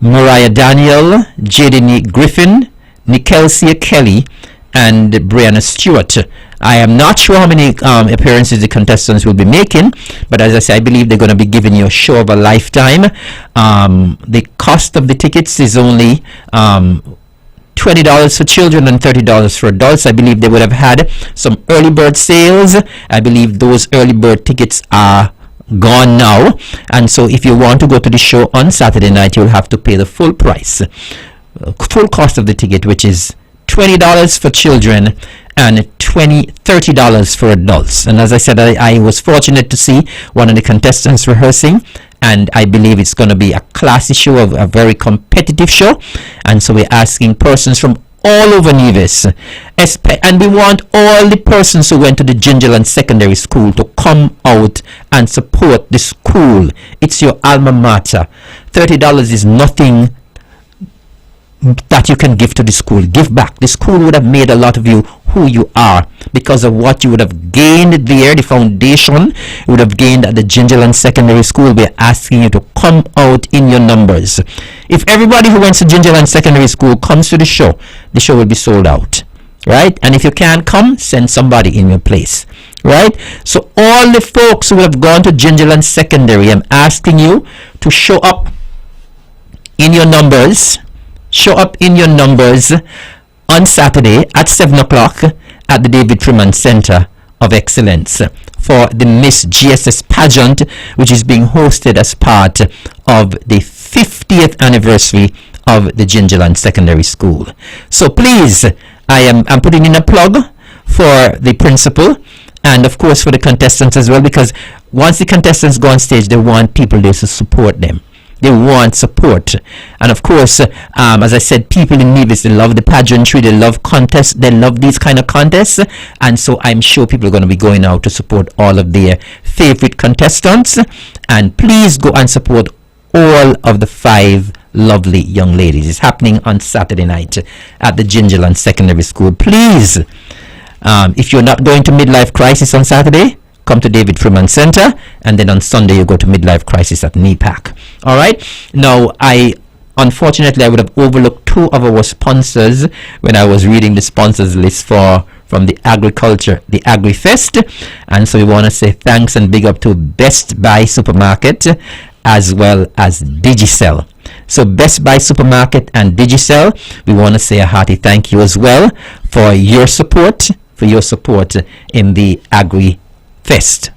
Mariah Daniel, Jaden Griffin, Nikelsia Kelly, and Brianna Stewart. I am not sure how many appearances the contestants will be making, but as I say, I believe they're going to be giving you a show of a lifetime. The cost of the tickets is only $20 for children and $30 for adults. I believe they would have had some early bird sales. I believe those early bird tickets are gone now, and so if you want to go to the show on Saturday night, you'll have to pay the full price, full cost of the ticket, which is $20 for children and $30 for adults. And as I said, I was fortunate to see one of the contestants rehearsing, and I believe it's going to be a classy show, a very competitive show. And so we're asking persons from all over Nevis, and we want all the persons who went to the Gingerland Secondary School to come out and support the school. It's your alma mater. $30 is nothing that you can give to the school. Give back. The school would have made a lot of you who you are because of what you would have gained there, the foundation you would have gained at the Gingerland Secondary School. We're asking you to come out in your numbers. If everybody who went to Gingerland Secondary School comes to the show will be sold out, right? And if you can't come, send somebody in your place, right? So all the folks who have gone to Gingerland Secondary, I'm asking you to show up in your numbers. Show up in your numbers on Saturday at 7 o'clock at the David Freeman Center of Excellence for the Miss GSS pageant, which is being hosted as part of the 50th anniversary of the Gingerland Secondary School. So please, I'm putting in a plug for the principal and of course for the contestants as well, because once the contestants go on stage, they want people there to support them. They want support. And of course, as I said, people in Nevis, they love the pageantry, they love contests, they love these kind of contests. And so I'm sure people are going to be going out to support all of their favorite contestants. And please go and support all of the 5 lovely young ladies. It's happening on Saturday night at the Gingerland Secondary School. Please, if you're not going to Midlife Crisis on Saturday, come to David Freeman Center, and then on Sunday you go to Midlife Crisis at NEPAC. All right. Now, unfortunately I would have overlooked 2 of our sponsors when I was reading the sponsors list from the agriculture, the AgriFest, and so we want to say thanks and big up to Best Buy Supermarket as well as Digicel. So Best Buy Supermarket and Digicel, we want to say a hearty thank you as well for your support in the AgriFest.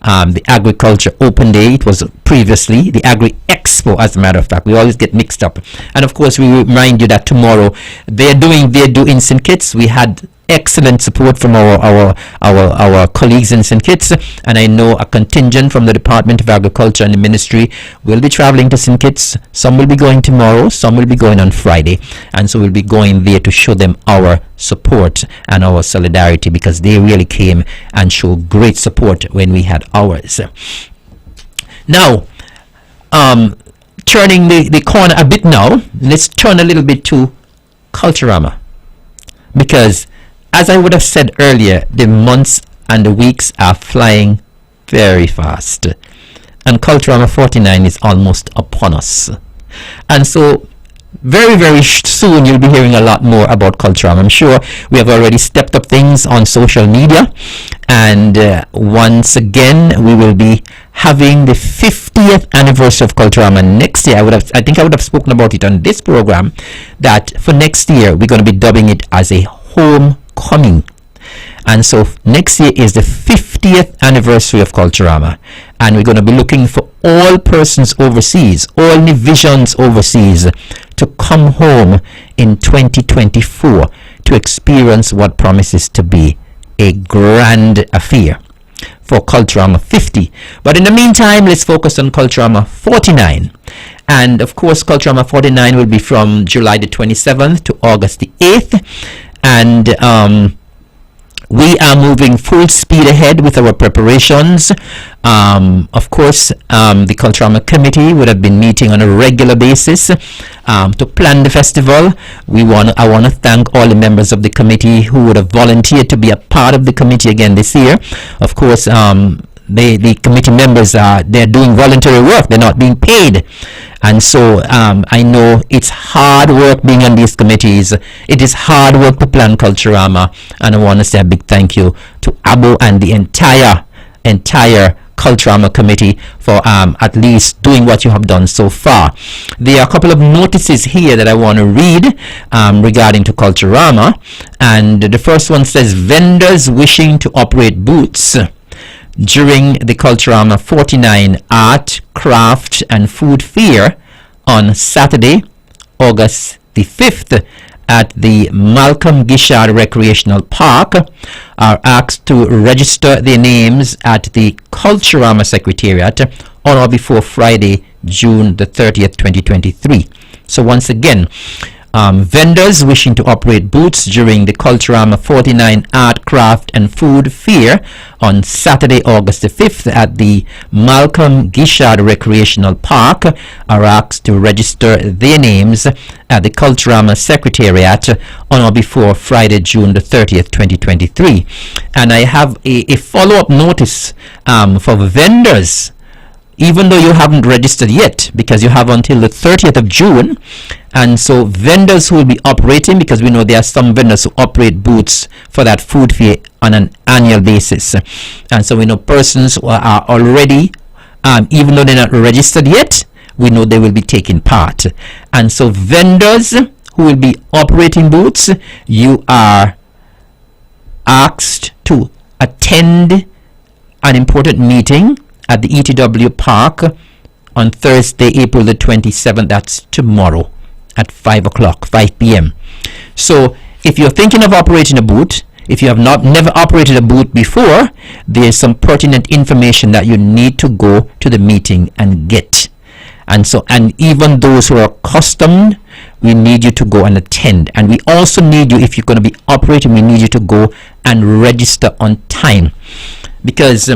The Agriculture Open Day, it was previously the Agri Expo, as a matter of fact. We always get mixed up. And of course, we remind you that tomorrow they're doing in St. Kitts. We had excellent support from our colleagues in St. Kitts, and I know a contingent from the Department of Agriculture and the Ministry will be traveling to St. Kitts. Some will be going tomorrow, some will be going on Friday, and so we'll be going there to show them our support and our solidarity, because they really came and showed great support when we had ours. Now, turning the corner a bit now, let's turn a little bit to Culturama, because as I would have said earlier, the months and the weeks are flying very fast, and Culturama 49 is almost upon us. And so very, very soon you'll be hearing a lot more about Culturama. I'm sure we have already stepped up things on social media, and once again we will be having the 50th anniversary of Culturama next year. I think I would have spoken about it on this program, that for next year we're going to be dubbing it as a homecoming. And so next year is the 50th anniversary of Culturama, and we're going to be looking for all persons overseas, all Nevisians overseas, to come home in 2024 to experience what promises to be a grand affair for Culturama 50. But in the meantime, let's focus on Culturama 49. And of course, Culturama 49 will be from July the 27th to August the 8th. And we are moving full speed ahead with our preparations. Of course, the Culturama Committee would have been meeting on a regular basis to plan the festival. I want to thank all the members of the committee who would have volunteered to be a part of the committee again this year. Of course, the committee members they're doing voluntary work. They're not being paid. And so I know it's hard work being on these committees. It is hard work to plan Culturama, and I want to say a big thank you to Abo and the entire Culturama committee for at least doing what you have done so far. There are a couple of notices here that I want to read regarding to Culturama, and the first one says vendors wishing to operate booths during the Culturama 49 Art, Craft and Food Fair on Saturday, August the 5th at the Malcolm Gishard Recreational Park are asked to register their names at the Culturama Secretariat on or before Friday, June the 30th, 2023. So once again, vendors wishing to operate booths during the Culturama 49 Art, Craft and Food Fair on Saturday, August the 5th at the Malcolm Gishard Recreational Park are asked to register their names at the Culturama Secretariat on or before Friday, June the 30th, 2023. And I have a follow-up notice for vendors, even though you haven't registered yet, because you have until the 30th of June. And so vendors who will be operating, because we know there are some vendors who operate booths for that food fair on an annual basis. And so we know persons who are already, even though they're not registered yet, we know they will be taking part. And so vendors who will be operating booths, you are asked to attend an important meeting at the ETW Park on Thursday, April the 27th. That's tomorrow at 5 p.m. So if you're thinking of operating a booth, if you have never operated a booth before, there's some pertinent information that you need to go to the meeting and get. And so, and even those who are accustomed, we need you to go and attend. And we also need you, if you're going to be operating, we need you to go and register on time, because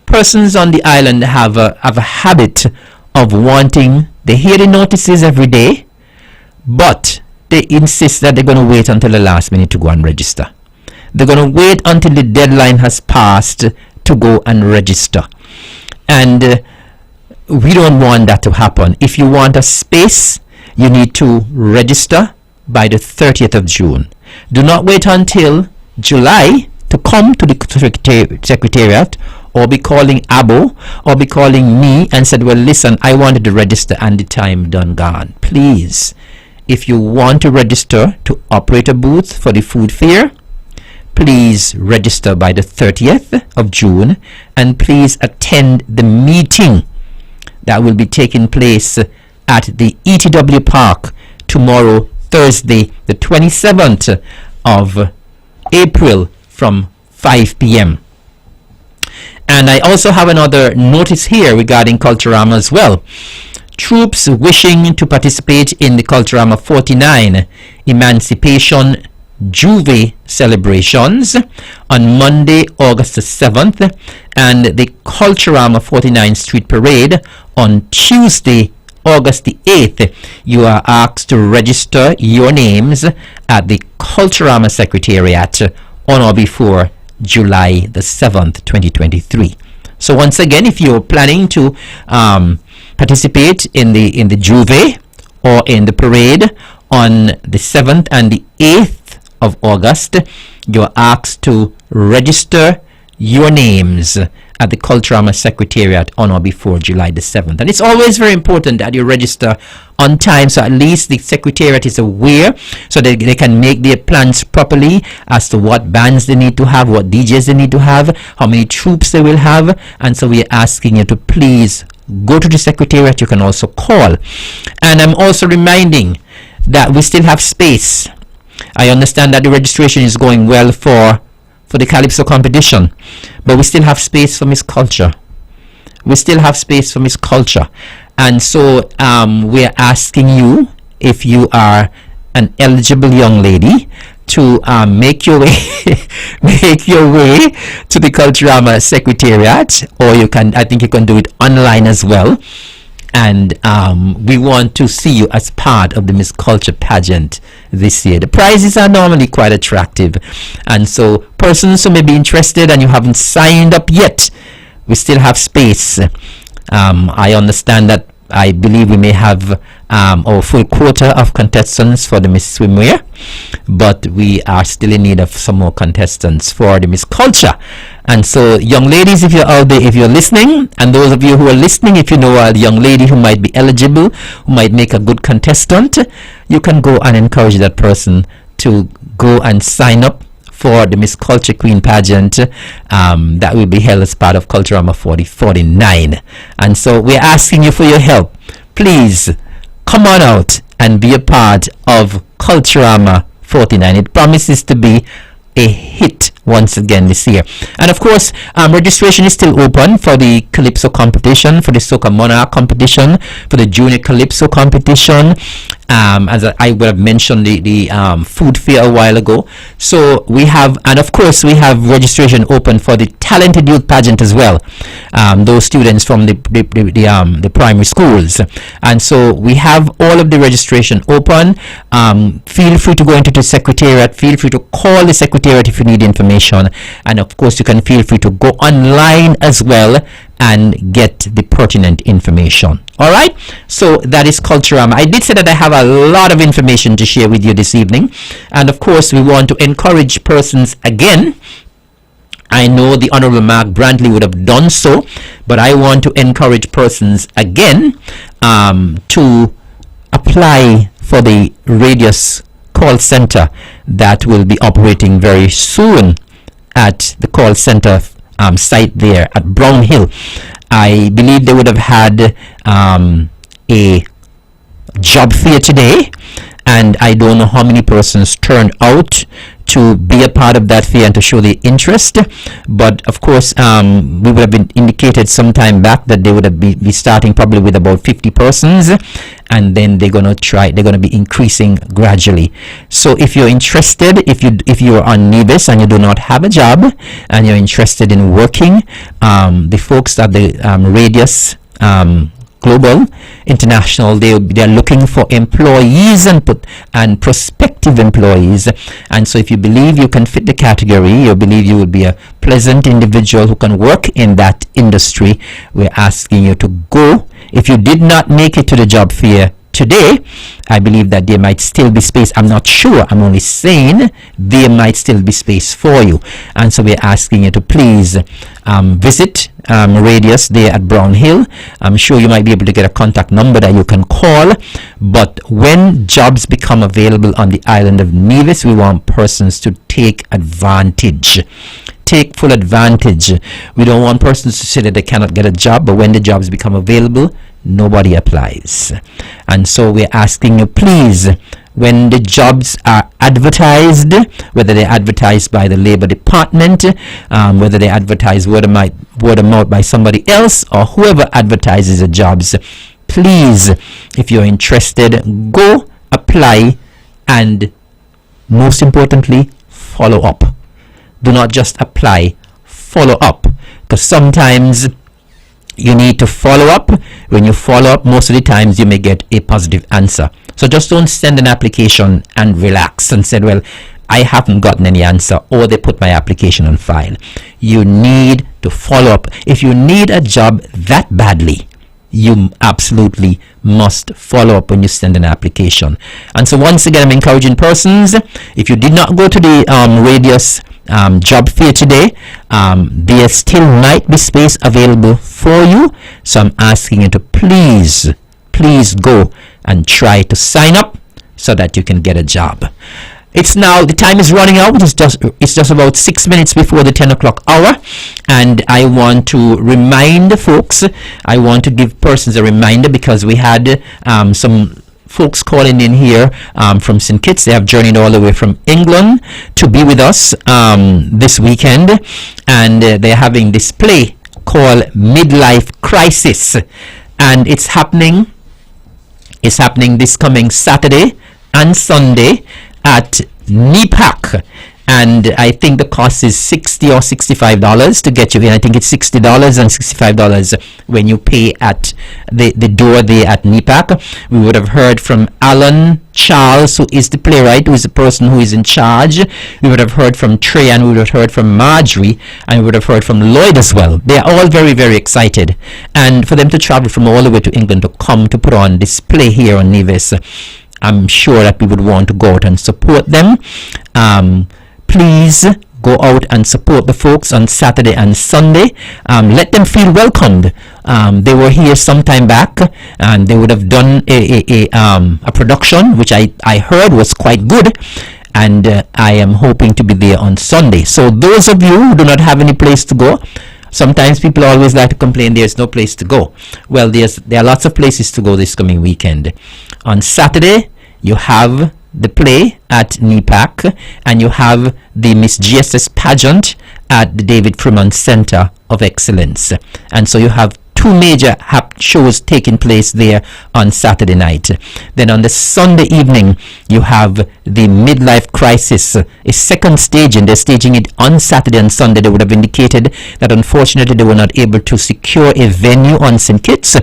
persons on the island have a habit of wanting, they hear the notices every day, but they insist that they're going to wait until the last minute to go and register. They're going to wait until the deadline has passed to go and register. And we don't want that to happen. If you want a space, you need to register by the 30th of June. Do not wait until July to come to the secretariat, or be calling Abo, or be calling me and said, well, listen, I wanted to register and the time done gone. Please, if you want to register to operate a booth for the food fair, please register by the 30th of June, and please attend the meeting that will be taking place at the ETW Park tomorrow, Thursday, the 27th of April from 5 p.m. And I also have another notice here regarding Culturama as well. Troops wishing to participate in the Culturama 49 Emancipation Juve celebrations on Monday, August the 7th, and the Culturama 49 Street Parade on Tuesday, August the 8th. You are asked to register your names at the Culturama Secretariat on or before July the 7th, 2023. So once again, if you're planning to participate in the Juve or in the parade on the 7th and the 8th of August, you're asked to register your names at the Culturama Secretariat on or before July the 7th. And it's always very important that you register on time, so at least the Secretariat is aware, so that they can make their plans properly as to what bands they need to have, what DJs they need to have, how many troops they will have. And so we're asking you to please go to the Secretariat. You can also call. And I'm also reminding that we still have space. I understand that the registration is going well for the Calypso competition, but we still have space for Miss Culture. We still have space for Miss Culture. And so we're asking you, if you are an eligible young lady, to make your way to the Culturama Secretariat, or you can, I think you can do it online as well. And we want to see you as part of the Miss Culture pageant this year. The prizes are normally quite attractive, and so persons who may be interested and you haven't signed up yet, we still have space. I understand that, I believe we may have our full quota of contestants for the Miss Swimwear, but we are still in need of some more contestants for the Miss Culture. And so, young ladies, if you're out there, if you're listening, and those of you who are listening, if you know a young lady who might be eligible, who might make a good contestant, you can go and encourage that person to go and sign up for the Miss Culture Queen pageant that will be held as part of Culturama 49. And so we're asking you for your help. Please come on out and be a part of Culturama 49. It promises to be a hit once again this year. And of course, registration is still open for the Calypso competition, for the Soca Monarch competition, for the Junior Calypso competition. As I would have mentioned the food fair a while ago. So we have, and of course we have registration open for the Talented Youth Pageant as well. Those students from the primary schools. And so we have all of the registration open. Feel free to go into the secretariat. Feel free to call the secretariat if you need information. And of course you can feel free to go online as well and get the pertinent information. All right, so that is Culturama. I did say that I have a lot of information to share with you this evening, and of course we want to encourage persons again. I know the Honorable Mark Brantley would have done so, but I want to encourage persons again to apply for the Radius call center that will be operating very soon at the call center site there at Brown Hill. I believe they would have had a job fair today, and I don't know how many persons turned out to be a part of that fair and to show the interest. But of course, we would have been indicated some time back that they would have be starting probably with about 50 persons, and then they're going to be increasing gradually. So if you're interested, if you're on Nevis and you do not have a job and you're interested in working, the folks at the Radius Global International, they're looking for employees and prospective employees. And so if you believe you can fit the category, you believe you would be a pleasant individual who can work in that industry, we're asking you to go. If you did not make it to the job fair today, I believe that there might still be space. I'm not sure, I'm only saying there might still be space for you. And so we're asking you to please visit Radius there at Brown Hill. I'm sure you might be able to get a contact number that you can call. But when jobs become available on the island of Nevis, we want persons to take advantage. Take full advantage. We don't want persons to say that they cannot get a job, but when the jobs become available, nobody applies. And so we're asking you, please, when the jobs are advertised, whether they're advertised by the Labor Department, whether they advertise word of mouth by somebody else, or whoever advertises the jobs, please, if you're interested, go apply, and most importantly, follow up. Do not just apply, follow up, because sometimes you need to follow up. When you follow up, most of the times you may get a positive answer. So just don't send an application and relax and say, well, I haven't gotten any answer, or they put my application on file. You need to follow up. If you need a job that badly, you absolutely must follow up when you send an application. And so once again, I'm encouraging persons, if you did not go to the Radius job fair today, there still might be space available for you. So I'm asking you to please go and try to sign up so that you can get a job. It's now, the time is running out. It's just about 6 minutes before the 10 o'clock hour, and I want to remind the folks, I want to give persons a reminder, because we had some folks calling in here from St. Kitts. They have journeyed all the way from England to be with us this weekend, and they're having this play called Midlife Crisis, and it's happening this coming Saturday and Sunday at NEPAC, and I think the cost is $60 or $65 to get you in. I think it's $60 and $65 when you pay at the door there at NEPAC. We would have heard from Alan Charles, who is the playwright, who is the person who is in charge. We would have heard from Trey, and we would have heard from Marjorie, and we would have heard from Lloyd as well. They are all very, very excited, and for them to travel from all the way to England to come to put on this play here on Nevis, I'm sure that we would want to go out and support them. Please go out and support the folks on Saturday and Sunday. Let them feel welcomed. They were here some time back, and they would have done a production which I heard was quite good, and I am hoping to be there on Sunday. So those of you who do not have any place to go, sometimes people always like to complain there's no place to go. Well, there are lots of places to go this coming weekend. On Saturday, you have the play at NEPAC, and you have the Miss GSS pageant at the David Fremont Center of Excellence. And so you have two major shows taking place there on Saturday night. Then on the Sunday evening, you have the Midlife Crisis, a second staging. They're staging it on Saturday and Sunday. They would have indicated that unfortunately they were not able to secure a venue on St. Kitts,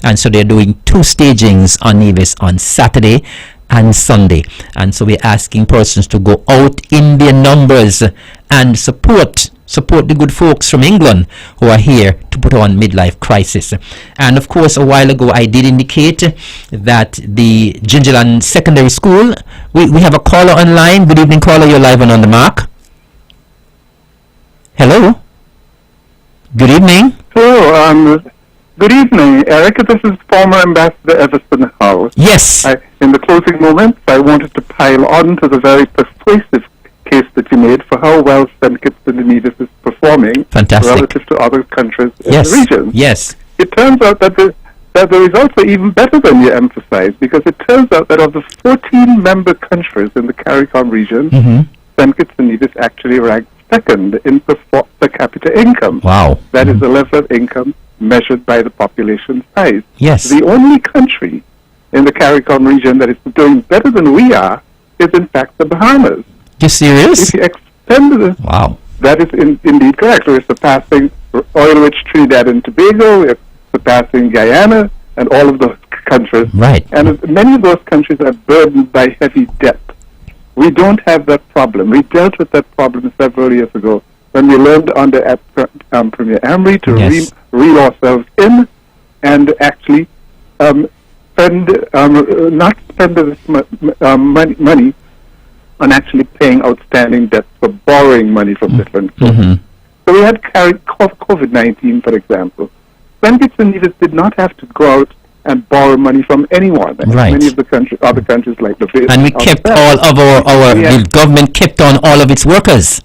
and so they're doing two stagings on Nevis on Saturday and Sunday. And so we're asking persons to go out in their numbers and support the good folks from England who are here to put on Midlife Crisis. And of course, a while ago I did indicate that the Gingerland Secondary School, we have a caller online. Good evening, caller. You're live and on the mark. Hello. Good evening. Hello. Good evening, Eric. This is former Ambassador Everson Howe. Yes. In the closing moments, I wanted to pile on to the very persuasive case that you made for how well St. Kitts and Nevis is performing relative to other countries in the region. Yes. It turns out that the results are even better than you emphasized, because it turns out that of the 14 member countries in the CARICOM region, St. Kitts and Nevis actually ranked second in per capita income. Wow. That is the level of income measured by the population size. Yes. The only country in the CARICOM region that is doing better than we are is, in fact, the Bahamas. You serious? If you extend this, wow, that is indeed correct. We're surpassing oil-rich Trinidad and Tobago, we're surpassing Guyana, and all of those countries. Right. And many of those countries are burdened by heavy debt. We don't have that problem. We dealt with that problem several years ago when we learned under Premier Amri to reel ourselves in and actually not spend this money on actually paying outstanding debts for borrowing money from different sources. So we had carried COVID-19, for example. St. Kitts and Nevis did not have to go out and borrow money from anyone. Right. Many of the other countries like the and we kept all of the government kept on all of its workers.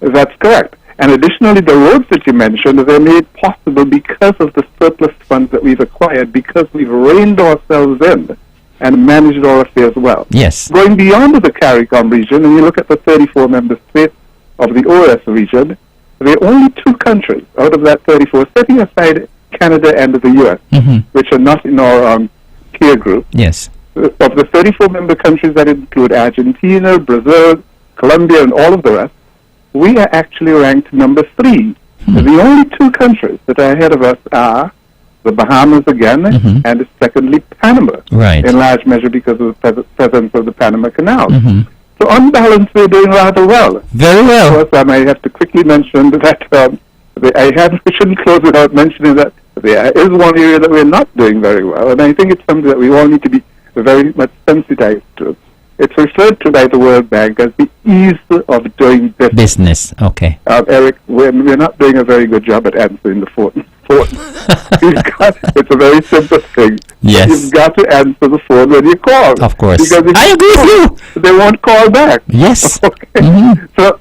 That's correct. And additionally, the roads that you mentioned, they're made possible because of the surplus funds that we've acquired, because we've reined ourselves in and managed our affairs well. Yes. Going beyond the CARICOM region, and you look at the 34 member states of the OS region, there are only two countries out of that 34, setting aside Canada and the U.S., which are not in our peer group. Yes. Of the 34 member countries that include Argentina, Brazil, Colombia, and all of the rest, we are actually ranked number 3. The only two countries that are ahead of us are the Bahamas again, and secondly, Panama, in large measure because of the presence of the Panama Canal. So on balance, we're doing rather well. Very well. Of course, I might have to quickly mention that I shouldn't close without mentioning that there is one area that we're not doing very well, and I think it's something that we all need to be very much sensitized to. It's referred to by the World Bank as the ease of doing business. Okay. Eric, we're not doing a very good job at answering the phone. It's a very simple thing. Yes. You've got to answer the phone when you call. Of course. Because if I agree with you. They won't call back. Yes. Okay. So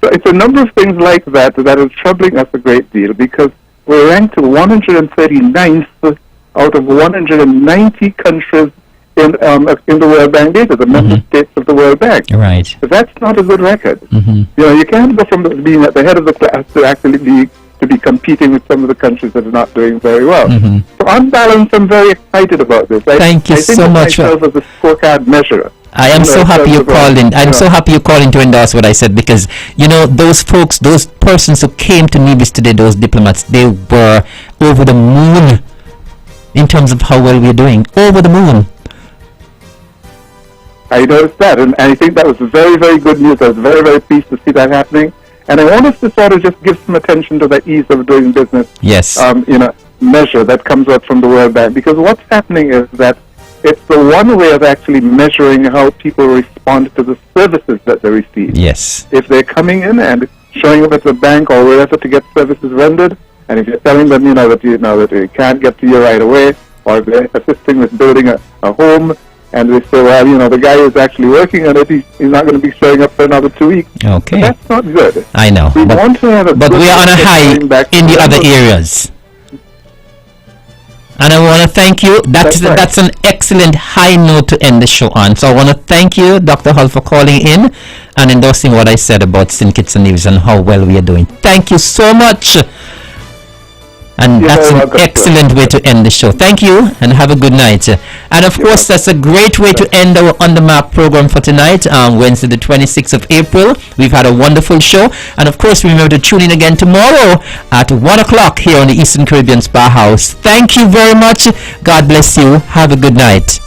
it's a number of things like that that is troubling us a great deal, because we're ranked 139th out of 190 countries in the World Bank data, the member states of the World Bank. Right. So that's not a good record. You know, you can't go from being at the head of the class to actually be competing with some of the countries that are not doing very well. So on balance, I'm very excited about this. Thank you so much. I think of myself as a scorecard measure. I am so happy you called in. I'm so happy you called in to endorse what I said, because, you know, those folks, those persons who came to Nevis today, those diplomats, they were over the moon in terms of how well we're doing. Over the moon. I noticed that, and I think that was very, very good news. I was very, very pleased to see that happening. And I want us to sort of just give some attention to the ease of doing business. Yes. Measure that comes out from the World Bank, because what's happening is that it's the one way of actually measuring how people respond to the services that they receive. Yes. If they're coming in and showing up at the bank or wherever to get services rendered, and if you're telling them, that they can't get to you right away, or if they're assisting with building a home, and they say, well, the guy is actually working on it, he's not going to be showing up for another 2 weeks. Okay. But that's not good. I know. Want to have but we are on a high in the other areas. And I want to thank you. That's an excellent high note to end the show on. So I want to thank you, Dr. Hull, for calling in and endorsing what I said about St. Kitts and Nevis and how well we are doing. Thank you so much. And that's an excellent way to end the show. Thank you and have a good night. And of course, that's a great way to end our On The Map program for tonight, Wednesday the 26th of April. We've had a wonderful show. And of course, remember to tune in again tomorrow at 1 o'clock here on the Eastern Caribbean Spa House. Thank you very much. God bless you. Have a good night.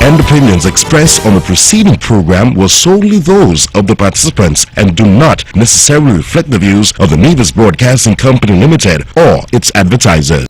And opinions expressed on the preceding program were solely those of the participants and do not necessarily reflect the views of the Nevis Broadcasting Company Limited or its advertisers.